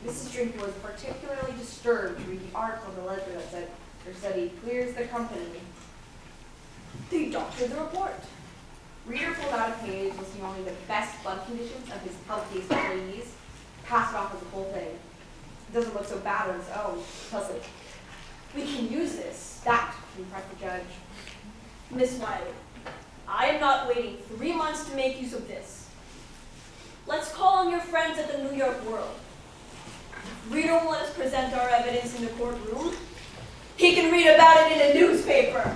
Speaker 4: Mrs. Drinker was particularly disturbed to read the article in the ledger that said her study clears the company.
Speaker 10: They doctored the report.
Speaker 4: Reader pulled out a page listing only the best blood conditions of his healthiest employees, passed it off as a whole thing. It doesn't look so bad on its own, does it?
Speaker 10: We can use this.
Speaker 4: That impressed the judge.
Speaker 10: Miss Wiley, I am not waiting 3 months to make use of this. Let's call on your friends at the New York World. If Reader will let us present our evidence in the courtroom, he can read about it in a newspaper.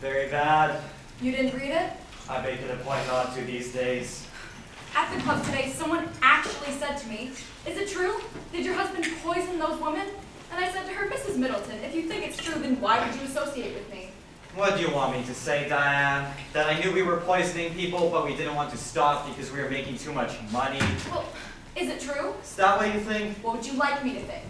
Speaker 1: Very bad.
Speaker 6: You didn't read it?
Speaker 1: I make it a point not to these days.
Speaker 6: At the club today, someone actually said to me, "Is it true? Did your husband poison those women?" And I said to her, "Mrs. Middleton, if you think it's true, then why would you associate with me?"
Speaker 1: What do you want me to say, Diane? That I knew we were poisoning people, but we didn't want to stop because we were making too much money?
Speaker 6: Well, is it true?
Speaker 1: Is that what you think?
Speaker 6: What would you like me to think?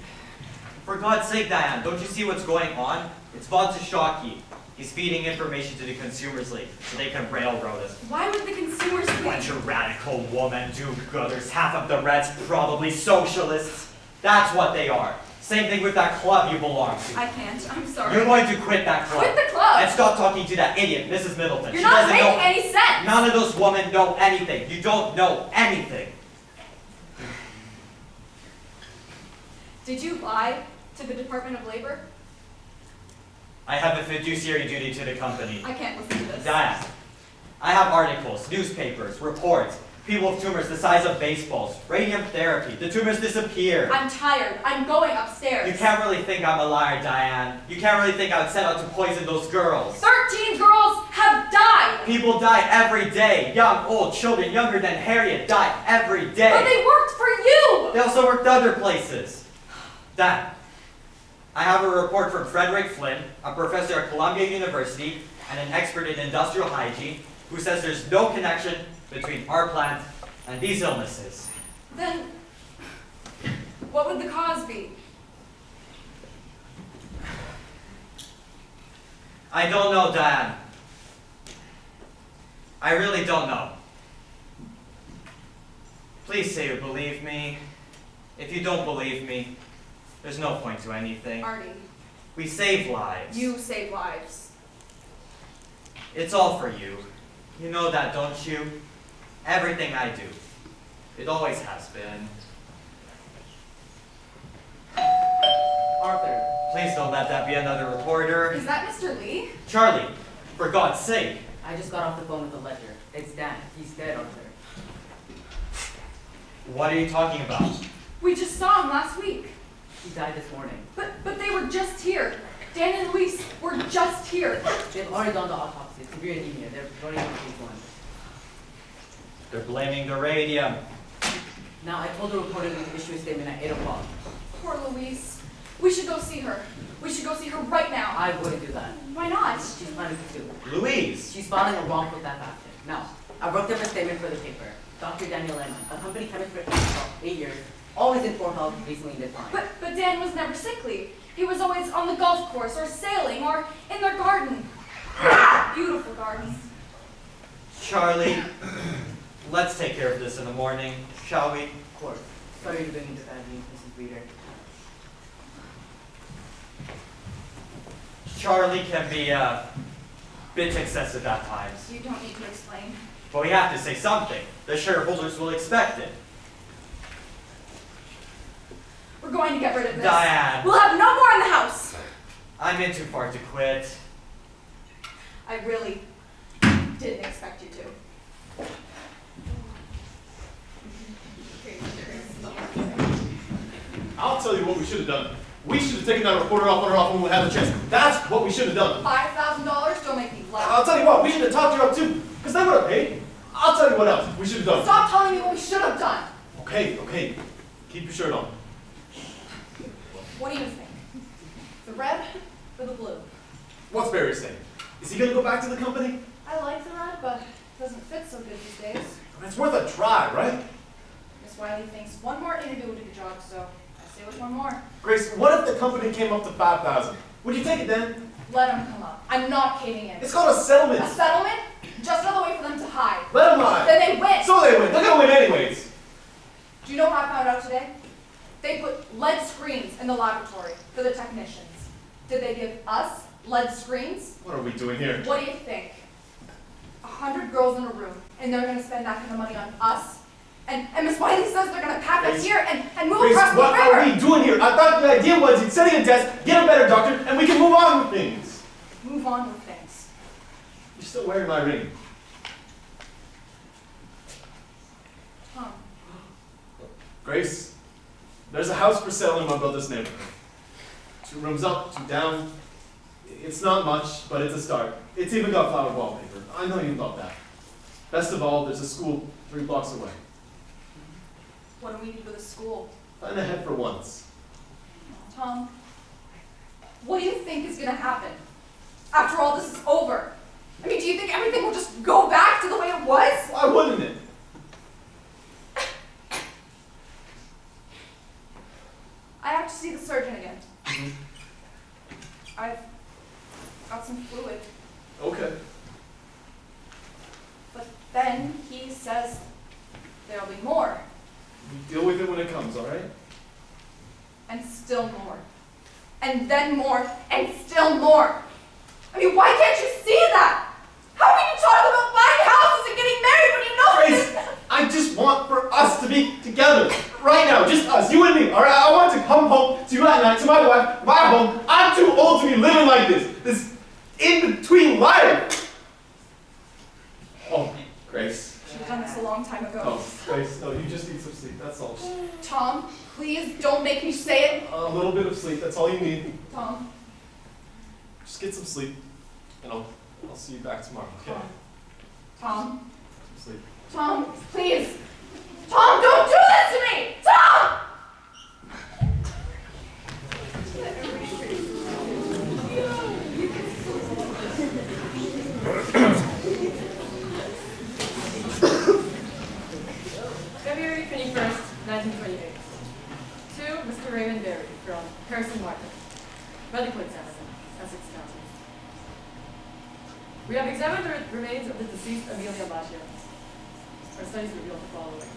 Speaker 1: For God's sake, Diane, don't you see what's going on? It's Von Shocky. He's feeding information to the Consumers League so they can railroad us.
Speaker 6: Why would the consumers
Speaker 1: Bunch of radical woman do-gooders. Half of the Reds probably socialists. That's what they are. Same thing with that club you belong to.
Speaker 6: I can't. I'm sorry.
Speaker 1: You're going to quit that club.
Speaker 6: Quit the club?
Speaker 1: And stop talking to that idiot, Mrs. Middleton.
Speaker 6: You're
Speaker 1: She
Speaker 6: not
Speaker 1: doesn't
Speaker 6: making
Speaker 1: know
Speaker 6: any sense.
Speaker 1: None of those women know anything. You don't know anything.
Speaker 6: Did you lie to the Department of Labor?
Speaker 1: I have a fiduciary duty to the company.
Speaker 6: I can't listen to this.
Speaker 1: Diane, I have articles, newspapers, reports, people with tumors the size of baseballs, radium therapy. The tumors disappear.
Speaker 6: I'm tired. I'm going upstairs.
Speaker 1: You can't really think I'm a liar, Diane. You can't really think I would set out to poison those girls.
Speaker 6: 13 girls have died!
Speaker 1: People die every day. Young, old, children younger than Harriet die every day.
Speaker 6: But they worked for you!
Speaker 1: They also worked other places. Diane, I have a report from Frederick Flynn, a professor at Columbia University and an expert in industrial hygiene, who says there's no connection between our plant and these illnesses.
Speaker 6: Then, what would the cause be?
Speaker 1: I don't know, Diane. I really don't know. Please say you believe me. If you don't believe me, there's no point to anything.
Speaker 6: Artie,
Speaker 1: We save lives.
Speaker 6: you save lives.
Speaker 1: It's all for you. You know that, don't you? Everything I do. It always has been.
Speaker 14: Arthur.
Speaker 1: Please don't let that be another reporter.
Speaker 6: Is that Mr. Lee?
Speaker 1: Charlie, for God's sake.
Speaker 14: I just got off the phone with the ledger. It's Dan. He's dead, Arthur.
Speaker 1: What are you talking about?
Speaker 6: We just saw him last week.
Speaker 14: He died this morning.
Speaker 6: But they were just here. Dan and Luis were just here.
Speaker 14: They've already done the autopsy. Severe anemia. They're running on phase 1.
Speaker 1: They're blaming the radium.
Speaker 14: Now, I told the reporter to issue a statement at 8 o'clock.
Speaker 6: Poor Louise. We should go see her. We should go see her right now.
Speaker 14: I wouldn't do that.
Speaker 6: Why not?
Speaker 14: She's planning to sue.
Speaker 1: Louise!
Speaker 14: She's filing a wrongful death action. Now, I wrote them a statement for the paper. Dr. Daniel Lehman, a company chemist for 8 years, always in poor health, recently declined.
Speaker 6: But Dan was never sickly. He was always on the golf course or sailing or in their garden. Beautiful gardens.
Speaker 1: Charlie, let's take care of this in the morning, shall we?
Speaker 14: Of course. Sorry to bring into bad news, Mrs. Reader.
Speaker 1: Charlie can be a bit excessive at times.
Speaker 6: You don't need to explain.
Speaker 1: But we have to say something. The shareholders will expect it.
Speaker 6: We're going to get rid of this.
Speaker 1: Diane!
Speaker 6: We'll have no more in the house.
Speaker 1: I'm in too far to quit.
Speaker 6: I really didn't expect you to.
Speaker 8: I'll tell you what we should have done. We should have taken that reporter off on her off when we had the chance. That's what we should have done.
Speaker 6: $5,000, don't make me laugh.
Speaker 8: I'll tell you what, we should have talked her up too, because they would have paid. I'll tell you what else we should have done.
Speaker 6: Stop telling me what we should have done.
Speaker 8: Okay. Keep your shirt on.
Speaker 6: What do you think? The red or the blue?
Speaker 8: What's Barry saying? Is he gonna go back to the company?
Speaker 6: I like the red, but it doesn't fit so good these days.
Speaker 8: It's worth a try, right?
Speaker 6: Miss Wiley thinks one more interview would do the job, so I say with one more.
Speaker 8: Grace, what if the company came up to 5,000? Would you take it then?
Speaker 6: Let them come up. I'm not caving in.
Speaker 8: It's called a settlement.
Speaker 6: A settlement? Just another way for them to hide.
Speaker 8: Let them hide.
Speaker 6: Then they win.
Speaker 8: So they win. They're gonna win anyways.
Speaker 6: Do you know how I found out today? They put lead screens in the laboratory for the technicians. Did they give us lead screens?
Speaker 8: What are we doing here?
Speaker 6: What do you think? 100 girls in a room, and they're going to spend that kind of money on us? And Miss Wiley says they're going to pack us here and move
Speaker 8: Grace,
Speaker 6: across the
Speaker 8: what
Speaker 6: river.
Speaker 8: are we doing here? I thought the idea was you'd setting a desk, get a better doctor, and we can move on with things.
Speaker 6: Move on with things.
Speaker 8: You're still wearing my ring.
Speaker 6: Tom,
Speaker 8: Grace, there's a house for sale in my brother's neighborhood. 2 rooms up, 2 down. It's not much, but it's a start. It's even got flowered wallpaper. I know you love that. Best of all, there's a school 3 blocks away.
Speaker 6: what do we need with a school?
Speaker 8: Plan ahead for once.
Speaker 6: Tom, what do you think is going to happen after all this is over? I mean, do you think everything will just go back to the way it was?
Speaker 8: Why wouldn't it?
Speaker 6: I have to see the surgeon again. I've got some fluid.
Speaker 8: Okay.
Speaker 6: But then he says there'll be more,
Speaker 8: We deal with it when it comes, all right?
Speaker 6: and still more, and then more, and still more. I mean, why can't you see that? How can you talk about buying houses and getting married when you know
Speaker 8: Grace, I just want for us to be together. Right now, just us, you and me, all right? I want to come home to you at night, to my wife, my home. I'm too old to be living like this in-between life. Oh, Grace.
Speaker 6: should have done this a long time ago.
Speaker 8: Oh, Grace, no, you just need some sleep, that's all.
Speaker 6: Tom, please don't make me say it.
Speaker 8: A little bit of sleep, that's all you need.
Speaker 6: Tom,
Speaker 8: Just get some sleep, and I'll see you back tomorrow, okay?
Speaker 6: Tom,
Speaker 8: Some sleep.
Speaker 6: Tom, please. Tom, don't do this to me! Tom!
Speaker 3: February 21st, 1928. To Mr. Raymond Berry from Harrison Market. Medical examiner, Essex County. We have examined the remains of the deceased Amelia Batia. Our studies revealed the following.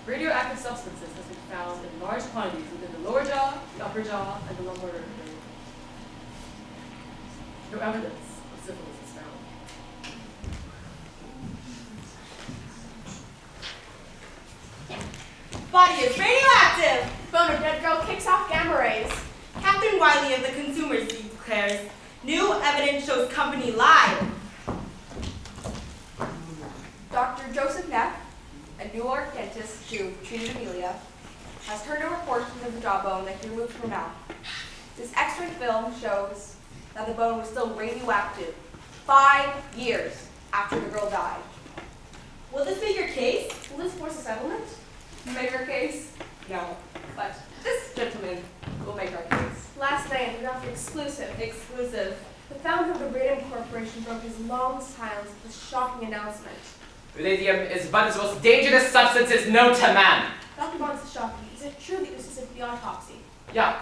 Speaker 3: Radioactive substances has been found in large quantities within the lower jaw, the upper jaw, and the lumbar vertebrae. No evidence of syphilis is found.
Speaker 15: Body is radioactive! Boner dead girl kicks off gamma rays. Captain Wiley of the Consumers declares, new evidence shows company lied.
Speaker 4: Dr. Joseph Neff, a New York dentist who treated Amelia, has turned over portions of the jawbone that he removed from her mouth. This X-ray film shows that the bone was still radioactive 5 years after the girl died.
Speaker 15: Will this make your case?
Speaker 4: Will this force a settlement? Make our case? No. But this gentleman will make our case.
Speaker 12: Last night, we got the exclusive.
Speaker 4: Exclusive.
Speaker 12: The founder of the Radium Corporation broke his long silence with a shocking announcement.
Speaker 7: Radium is one of the most dangerous substances known to man.
Speaker 12: Dr. Bond's shocking. Is it true that you assisted the autopsy?
Speaker 7: Yeah,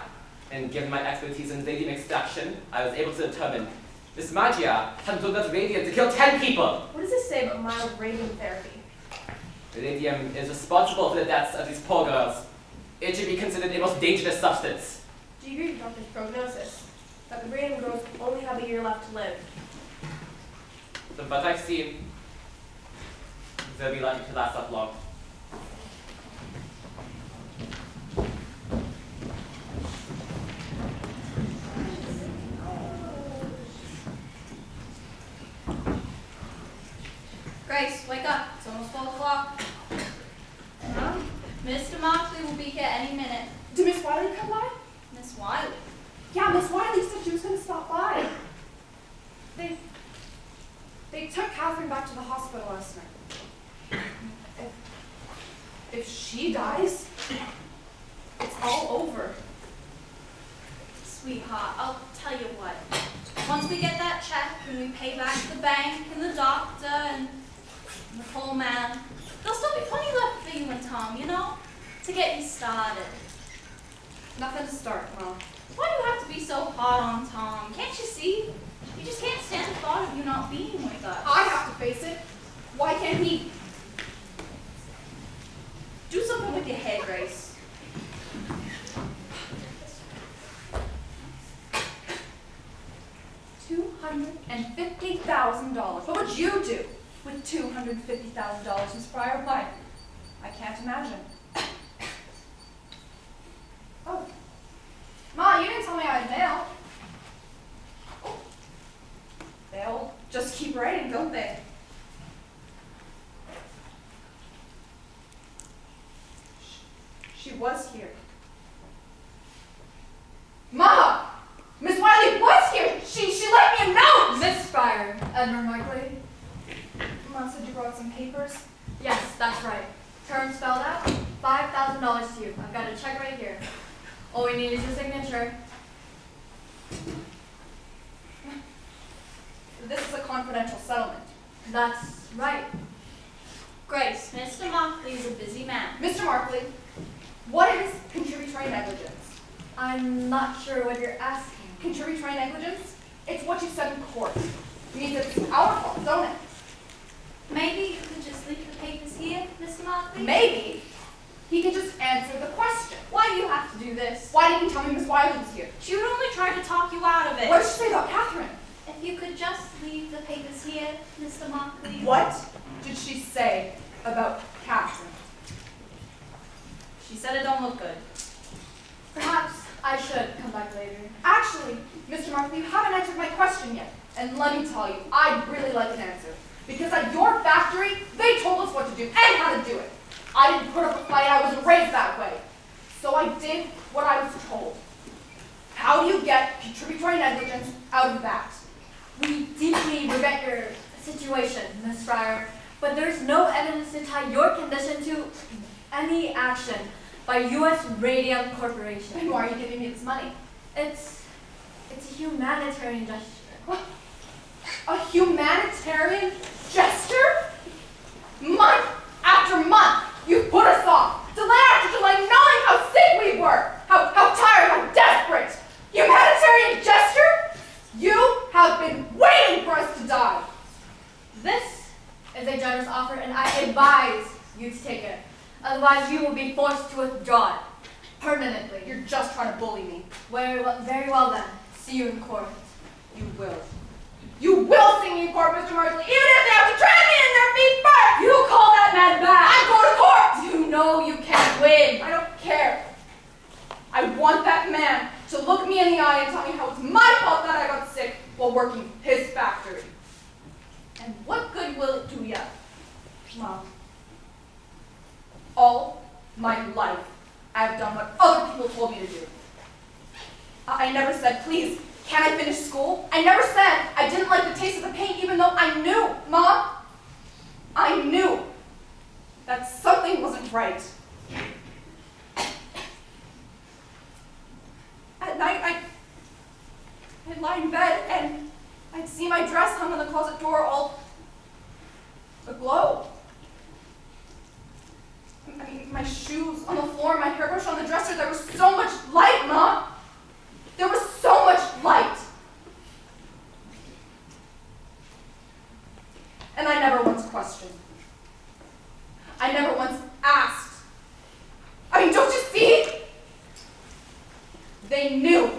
Speaker 7: and given my expertise in radium extraction, I was able to determine Miss Magia had enough radium to kill 10 people.
Speaker 12: What does this say about mild radium therapy?
Speaker 7: Radium is responsible for the deaths of these poor girls. It should be considered a most dangerous substance.
Speaker 12: Do you agree with Doctor's prognosis? That the Radium Girls only have a year left to live?
Speaker 7: From what I've seen, they'll be lucky to last that long.
Speaker 5: Grace, wake up. It's almost 12 o'clock. Mr. Moxley will be here any minute.
Speaker 6: Did Miss Wiley come by?
Speaker 5: Miss Wiley?
Speaker 6: Yeah, Miss Wiley said she was going to stop by. They took Catherine back to the hospital last night. If she dies, it's all over.
Speaker 5: Sweetheart, I'll tell you what. Once we get that check and we pay back the bank and the doctor and the poor man, there'll still be plenty left for you and Tom, you know? To get you started.
Speaker 6: Nothing to start, Mom.
Speaker 5: Why do you have to be so hard on Tom? Can't you see? You just can't stand the thought of you not being with us.
Speaker 6: I have to face it. Why can't he?
Speaker 5: Do something with your head, Grace.
Speaker 6: $250,000. What would you do with $250,000, Miss Pryor? Why? I can't imagine. Oh. Ma, you didn't tell me I had mail. Oh. They all just keep writing, don't they? She was here. Ma! Miss Wiley was here! She left me a note!
Speaker 11: Miss Pryor, Edmund Markley.
Speaker 6: Ma said you brought some papers.
Speaker 11: Yes, that's right. Term spelled out, $5,000 to you. I've got a check right here. All we need is your signature.
Speaker 6: This is a confidential settlement.
Speaker 11: That's right.
Speaker 5: Grace, Mr. Moxley's a busy man.
Speaker 6: Mr. Markley, what is contributory negligence?
Speaker 11: I'm not sure what you're asking.
Speaker 6: Contributory negligence? It's what you said in court. It means it's our fault, don't it?
Speaker 5: Maybe you could just leave the papers here, Mr. Moxley?
Speaker 6: Maybe. He could just answer the question.
Speaker 5: Why do you have to do this?
Speaker 6: Why didn't you tell me Miss Wiley was here?
Speaker 5: She would only try to talk you out of it.
Speaker 6: What did she say about Catherine?
Speaker 5: If you could just leave the papers here, Mr. Moxley.
Speaker 6: What did she say about Catherine?
Speaker 5: She said it don't look good.
Speaker 11: Perhaps I should come back later.
Speaker 6: Actually, Mr. Markley, you haven't answered my question yet. And let me tell you, I'd really like an answer. Because at your factory, they told us what to do and how to do it. I didn't put up a fight, I wasn't raised that way. So I did what I was told. How do you get contributory negligence out of that?
Speaker 11: We deeply regret your situation, Miss Fryer, but there's no evidence to tie your condition to any action by U.S. Radium Corporation.
Speaker 6: Then why are you giving me this money?
Speaker 11: It's a humanitarian gesture.
Speaker 6: A humanitarian gesture? Month after month, you put us off. Delay after delay, knowing how sick we were, how tired, how desperate. Humanitarian gesture? You have been waiting for us to die.
Speaker 11: This is a generous offer, and I advise you to take it. Otherwise, you will be forced to withdraw it permanently.
Speaker 6: You're just trying to bully me.
Speaker 11: Very well then. See you in court.
Speaker 6: You will. You will see me in court, Mr. Markley, even if they have to drag me in their feet first!
Speaker 11: You call that man back!
Speaker 6: I go to court!
Speaker 11: You know you can't win.
Speaker 6: I don't care. I want that man to look me in the eye and tell me how it's my fault that I got sick while working his factory. And what good will it do ya, Mom? All my life, I've done what other people told me to do. I never said, please, can I finish school? I never said I didn't like the taste of the paint even though I knew, Mom, I knew that something wasn't right. At night, I'd lie in bed and I'd see my dress hung on the closet door all aglow. I mean, my shoes on the floor, my hairbrush on the dresser, there was so much light, Ma. There was so much light. And I never once questioned. I never once asked. I mean, don't you see? They knew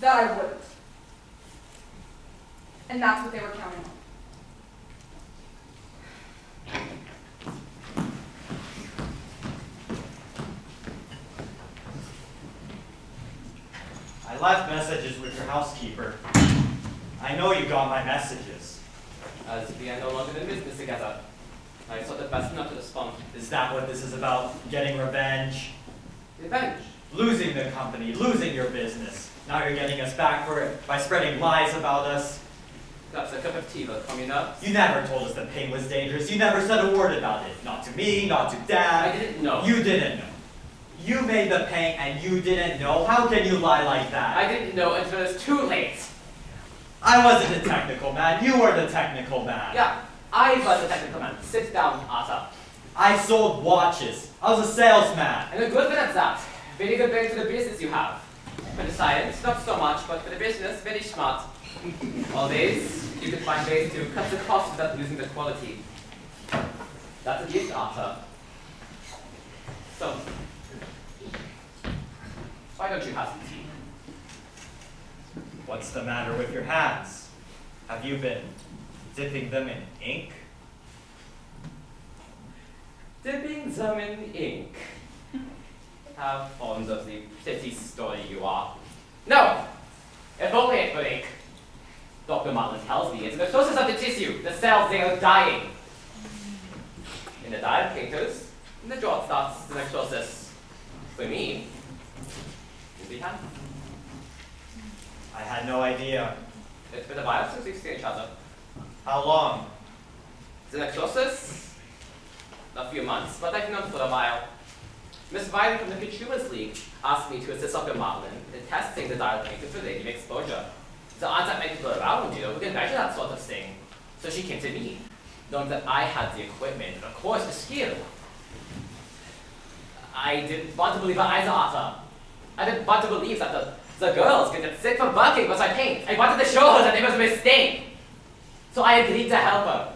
Speaker 6: that I wouldn't. And that's what they were counting on.
Speaker 1: I left messages with your housekeeper. I know you got my messages.
Speaker 7: As we are no longer in business together, I thought it best not to respond.
Speaker 1: Is that what this is about? Getting revenge?
Speaker 7: Revenge?
Speaker 1: Losing the company, losing your business. Now you're getting us back for it by spreading lies about us.
Speaker 7: Perhaps a cup of tea will calm you down.
Speaker 1: You never told us that pain was dangerous. You never said a word about it. Not to me, not to Dad.
Speaker 7: I didn't know.
Speaker 1: You didn't know. You made the paint and you didn't know. How can you lie like that?
Speaker 7: I didn't know until it was too late.
Speaker 1: I wasn't the technical man. You were the technical man.
Speaker 7: Yeah, I was the technical man. Sit down, Arthur.
Speaker 1: I sold watches. I was a salesman.
Speaker 7: And a good bit at that. Very good bit for the business you have. For the science, not so much, but for the business, very smart. Always, you can find ways to cut the cost without losing the quality. That's a gift, Arthur. So, why don't you have some tea?
Speaker 1: What's the matter with your hands? Have you been dipping them in ink?
Speaker 7: Dipping them in ink. How fond of the pretty story you are. No! If only it were ink. Dr. Martin tells me it's the process of the tissue. The cells, they are dying. In the diet painters, the drought starts the next process. For me, in the hand.
Speaker 1: I had no idea.
Speaker 7: It's been a while since we've seen each other.
Speaker 1: How long?
Speaker 7: The next process? A few months, but I've known for a while. Miss Wiley from the Consumers League asked me to assist Dr. Martin in testing the dial painter for radium exposure. So aren't that many people around, you know, who can measure that sort of thing? So she came to me, knowing that I had the equipment and of course the skill. I didn't want to believe her either, Arthur. I didn't want to believe that the girls could get sick from working with my paint. I wanted to show her that it was a mistake. So I agreed to help her.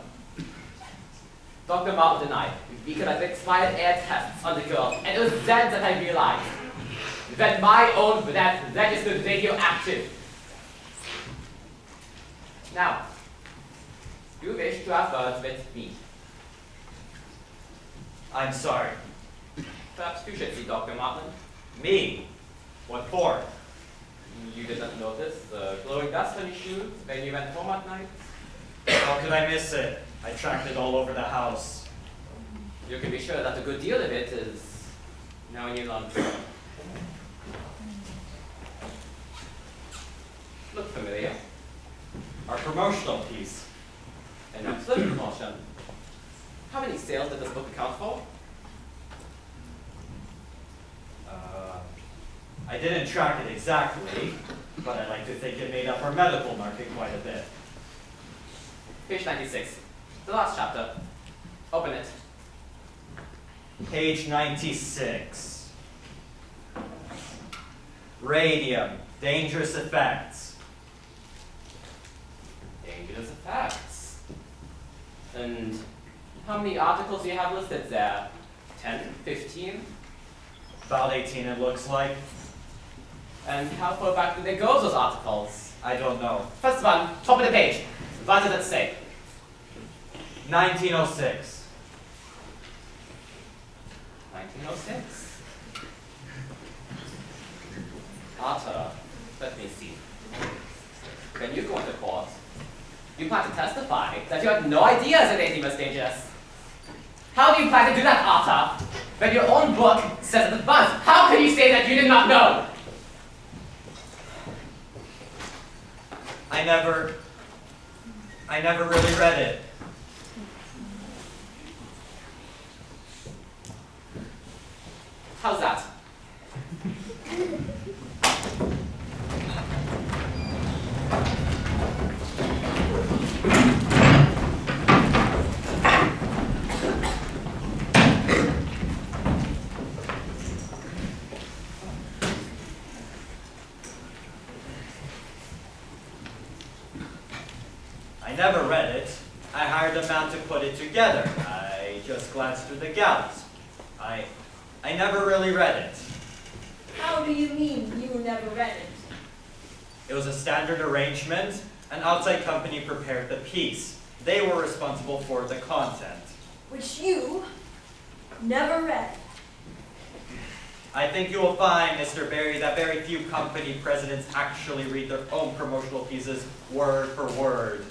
Speaker 7: Dr. Martin and I, we conducted expired air tests on the girls, and it was then that I realized that my own breath registered radioactive. Now, you wish to have words with me.
Speaker 1: I'm sorry.
Speaker 7: Perhaps you should see Dr. Martin.
Speaker 1: Me? What for?
Speaker 7: You didn't notice the glowing dust on your shoes when you went home at night?
Speaker 1: How could I miss it? I tracked it all over the house.
Speaker 7: You can be sure that a good deal of it is now in your lunch. Look familiar.
Speaker 1: Our promotional piece.
Speaker 7: An excellent promotion. How many sales did this book account for?
Speaker 1: I didn't track it exactly, but I like to think it made up our medical market quite a bit.
Speaker 7: Page 96. The last chapter. Open it.
Speaker 1: Page 96. Radium. Dangerous effects.
Speaker 7: Dangerous effects. And how many articles do you have listed there? 10? 15?
Speaker 1: About 18 it looks like.
Speaker 7: And how far back do they go, those articles?
Speaker 1: I don't know.
Speaker 7: First one, top of the page. What does it say?
Speaker 1: 1906.
Speaker 7: 1906. Arthur, let me see. When you go into court, you plan to testify that you had no idea that anything was dangerous. How do you plan to do that, Arthur? When your own book says it was. How can you say that you did not know?
Speaker 1: I never really read it. I never read it. I hired a man to put it together. I just glanced through the galleys. I never really read it.
Speaker 10: How do you mean you never read it?
Speaker 1: It was a standard arrangement. An outside company prepared the piece. They were responsible for the content.
Speaker 10: Which you never read.
Speaker 1: I think you will find, Mr. Barry, that very few company presidents actually read their own promotional pieces word for word.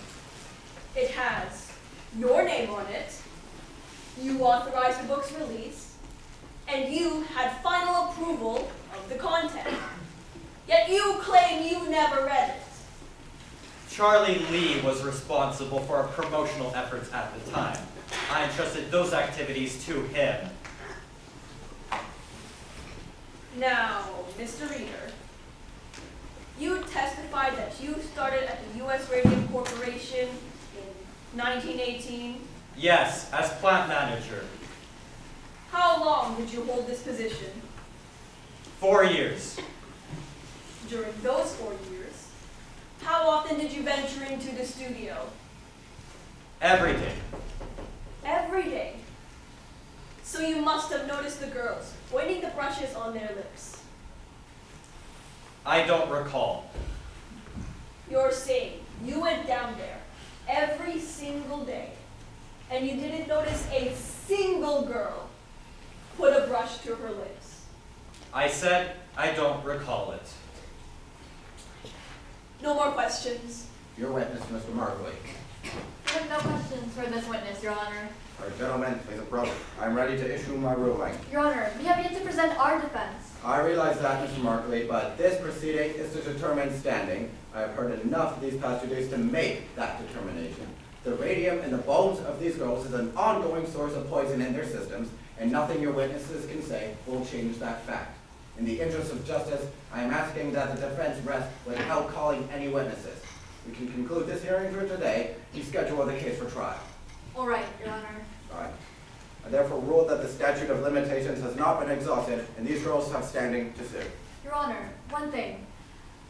Speaker 10: It has your name on it, you authorized the book's release, and you had final approval of the content. Yet you claim you never read it.
Speaker 1: Charlie Lee was responsible for our promotional efforts at the time. I entrusted those activities to him.
Speaker 10: Now, Mr. Reader, you testified that you started at the U.S. Radium Corporation in 1918.
Speaker 1: Yes, as plant manager.
Speaker 10: How long did you hold this position?
Speaker 1: 4 years.
Speaker 10: During those 4 years, how often did you venture into the studio?
Speaker 1: Every day.
Speaker 10: Every day. So you must have noticed the girls pointing the brushes on their lips.
Speaker 1: I don't recall.
Speaker 10: You're saying you went down there every single day, and you didn't notice a single girl put a brush to her lips.
Speaker 1: I said I don't recall it.
Speaker 10: No more questions.
Speaker 13: Your witness, Mr. Markley.
Speaker 11: I have no questions for this witness, Your Honor.
Speaker 13: All right, gentlemen, please approach. I'm ready to issue my ruling.
Speaker 11: Your Honor, we have yet to present our defense.
Speaker 13: I realize that, Mr. Markley, but this proceeding is to determine standing. I have heard enough of these past 2 days to make that determination. The radium in the bones of these girls is an ongoing source of poison in their systems, and nothing your witnesses can say will change that fact. In the interest of justice, I am asking that the defense rest without calling any witnesses. We can conclude this hearing for today and schedule the case for trial.
Speaker 11: All right, Your Honor.
Speaker 13: All right. I therefore rule that the statute of limitations has not been exhausted, and these girls have standing to sue.
Speaker 11: Your Honor, one thing.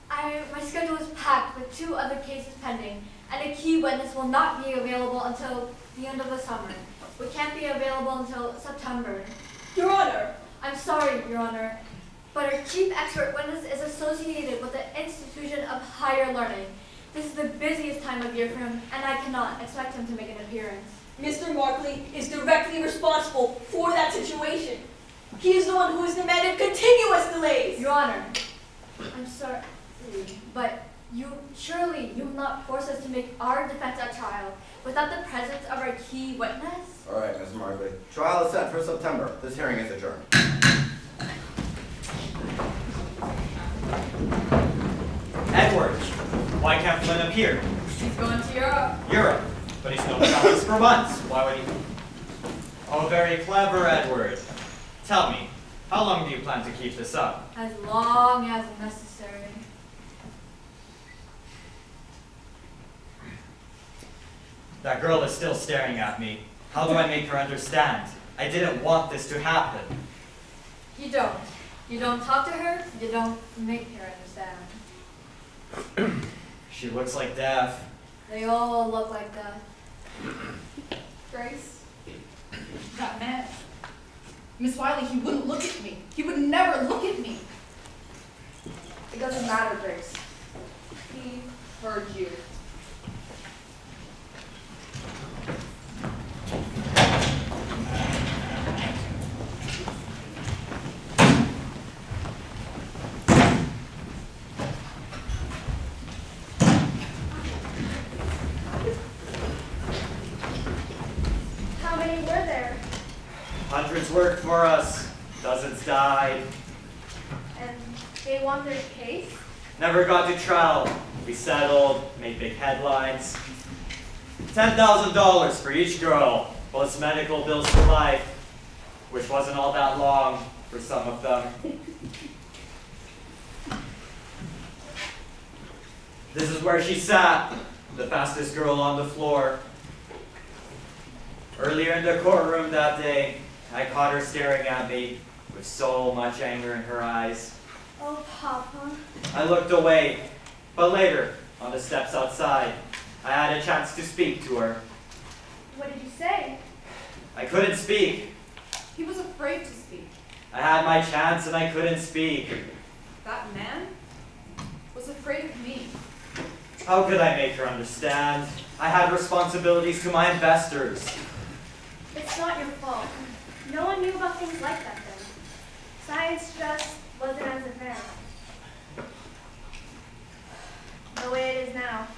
Speaker 11: My schedule is packed with 2 other cases pending, and a key witness will not be available until the end of the summer. We can't be available until September.
Speaker 10: Your Honor!
Speaker 11: I'm sorry, Your Honor, but our chief expert witness is associated with the Institution of Higher Learning. This is the busiest time of year for him, and I cannot expect him to make an appearance.
Speaker 10: Mr. Markley is directly responsible for that situation. He is the one who has demanded continuous delays.
Speaker 11: Your Honor, I'm sorry, but surely you will not force us to make our defense at trial without the presence of our key witness?
Speaker 13: All right, Mr. Markley. Trial is set for September. This hearing is adjourned.
Speaker 1: Edward, why can't Flynn appear?
Speaker 4: He's going to Europe.
Speaker 1: Europe, but he's known about this for months. Why would he? Oh, very clever, Edward. Tell me, how long do you plan to keep this up?
Speaker 11: As long as necessary.
Speaker 1: That girl is still staring at me. How do I make her understand? I didn't want this to happen.
Speaker 11: You don't. You don't talk to her, you don't make her understand.
Speaker 1: She looks like death.
Speaker 11: They all look like that.
Speaker 6: Grace, that man, Miss Wiley, he wouldn't look at me. He would never look at me. It doesn't matter, Grace. He heard you.
Speaker 2: How many were there?
Speaker 1: Hundreds worked for us. Dozens died.
Speaker 2: And they won their case?
Speaker 1: Never got to trial. We settled, made big headlines. $10,000 for each girl, plus medical bills for life, which wasn't all that long for some of them. This is where she sat, the fastest girl on the floor. Earlier in the courtroom that day, I caught her staring at me with so much anger in her eyes.
Speaker 2: Oh, Papa.
Speaker 1: I looked away, but later, on the steps outside, I had a chance to speak to her.
Speaker 12: What did you say?
Speaker 1: I couldn't speak.
Speaker 6: He was afraid to speak.
Speaker 1: I had my chance and I couldn't speak.
Speaker 6: That man was afraid of me.
Speaker 1: How could I make her understand? I had responsibilities to my investors.
Speaker 12: It's not your fault. No one knew about things like that then. Science just wasn't as advanced. The way it is now.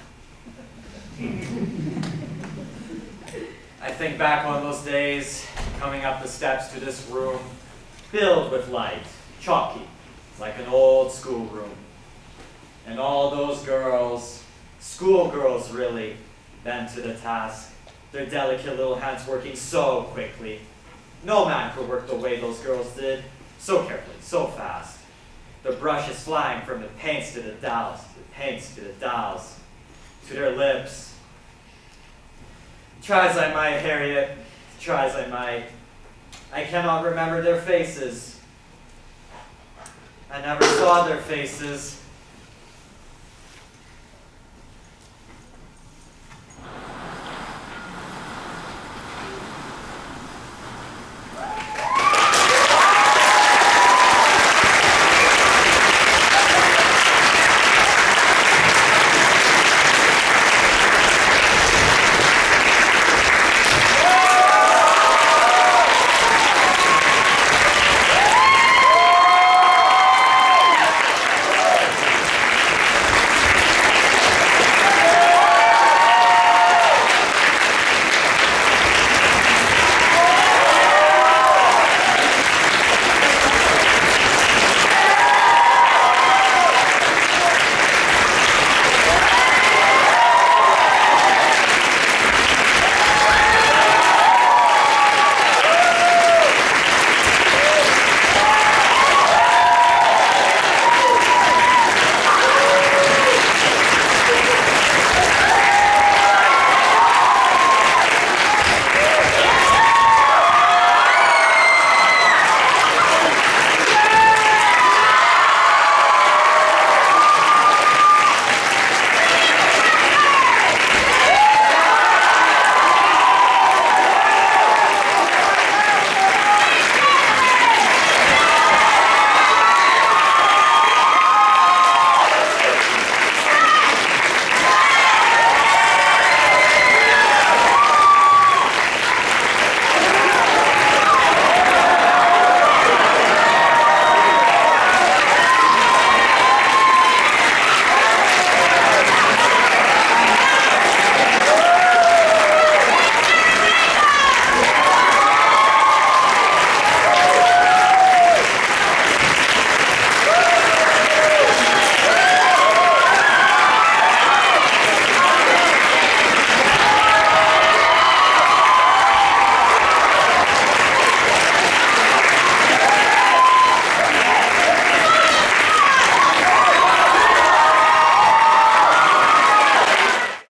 Speaker 1: I think back on those days, coming up the steps to this room, filled with light, chalky, like an old schoolroom. And all those girls, schoolgirls really, bent to the task, their delicate little hands working so quickly. No man could work the way those girls did, so carefully, so fast. The brushes flying from the paints to the dowels, the paints to the dowels, to their lips. Try as I might, Harriet, try as I might, I cannot remember their faces. I never saw their faces.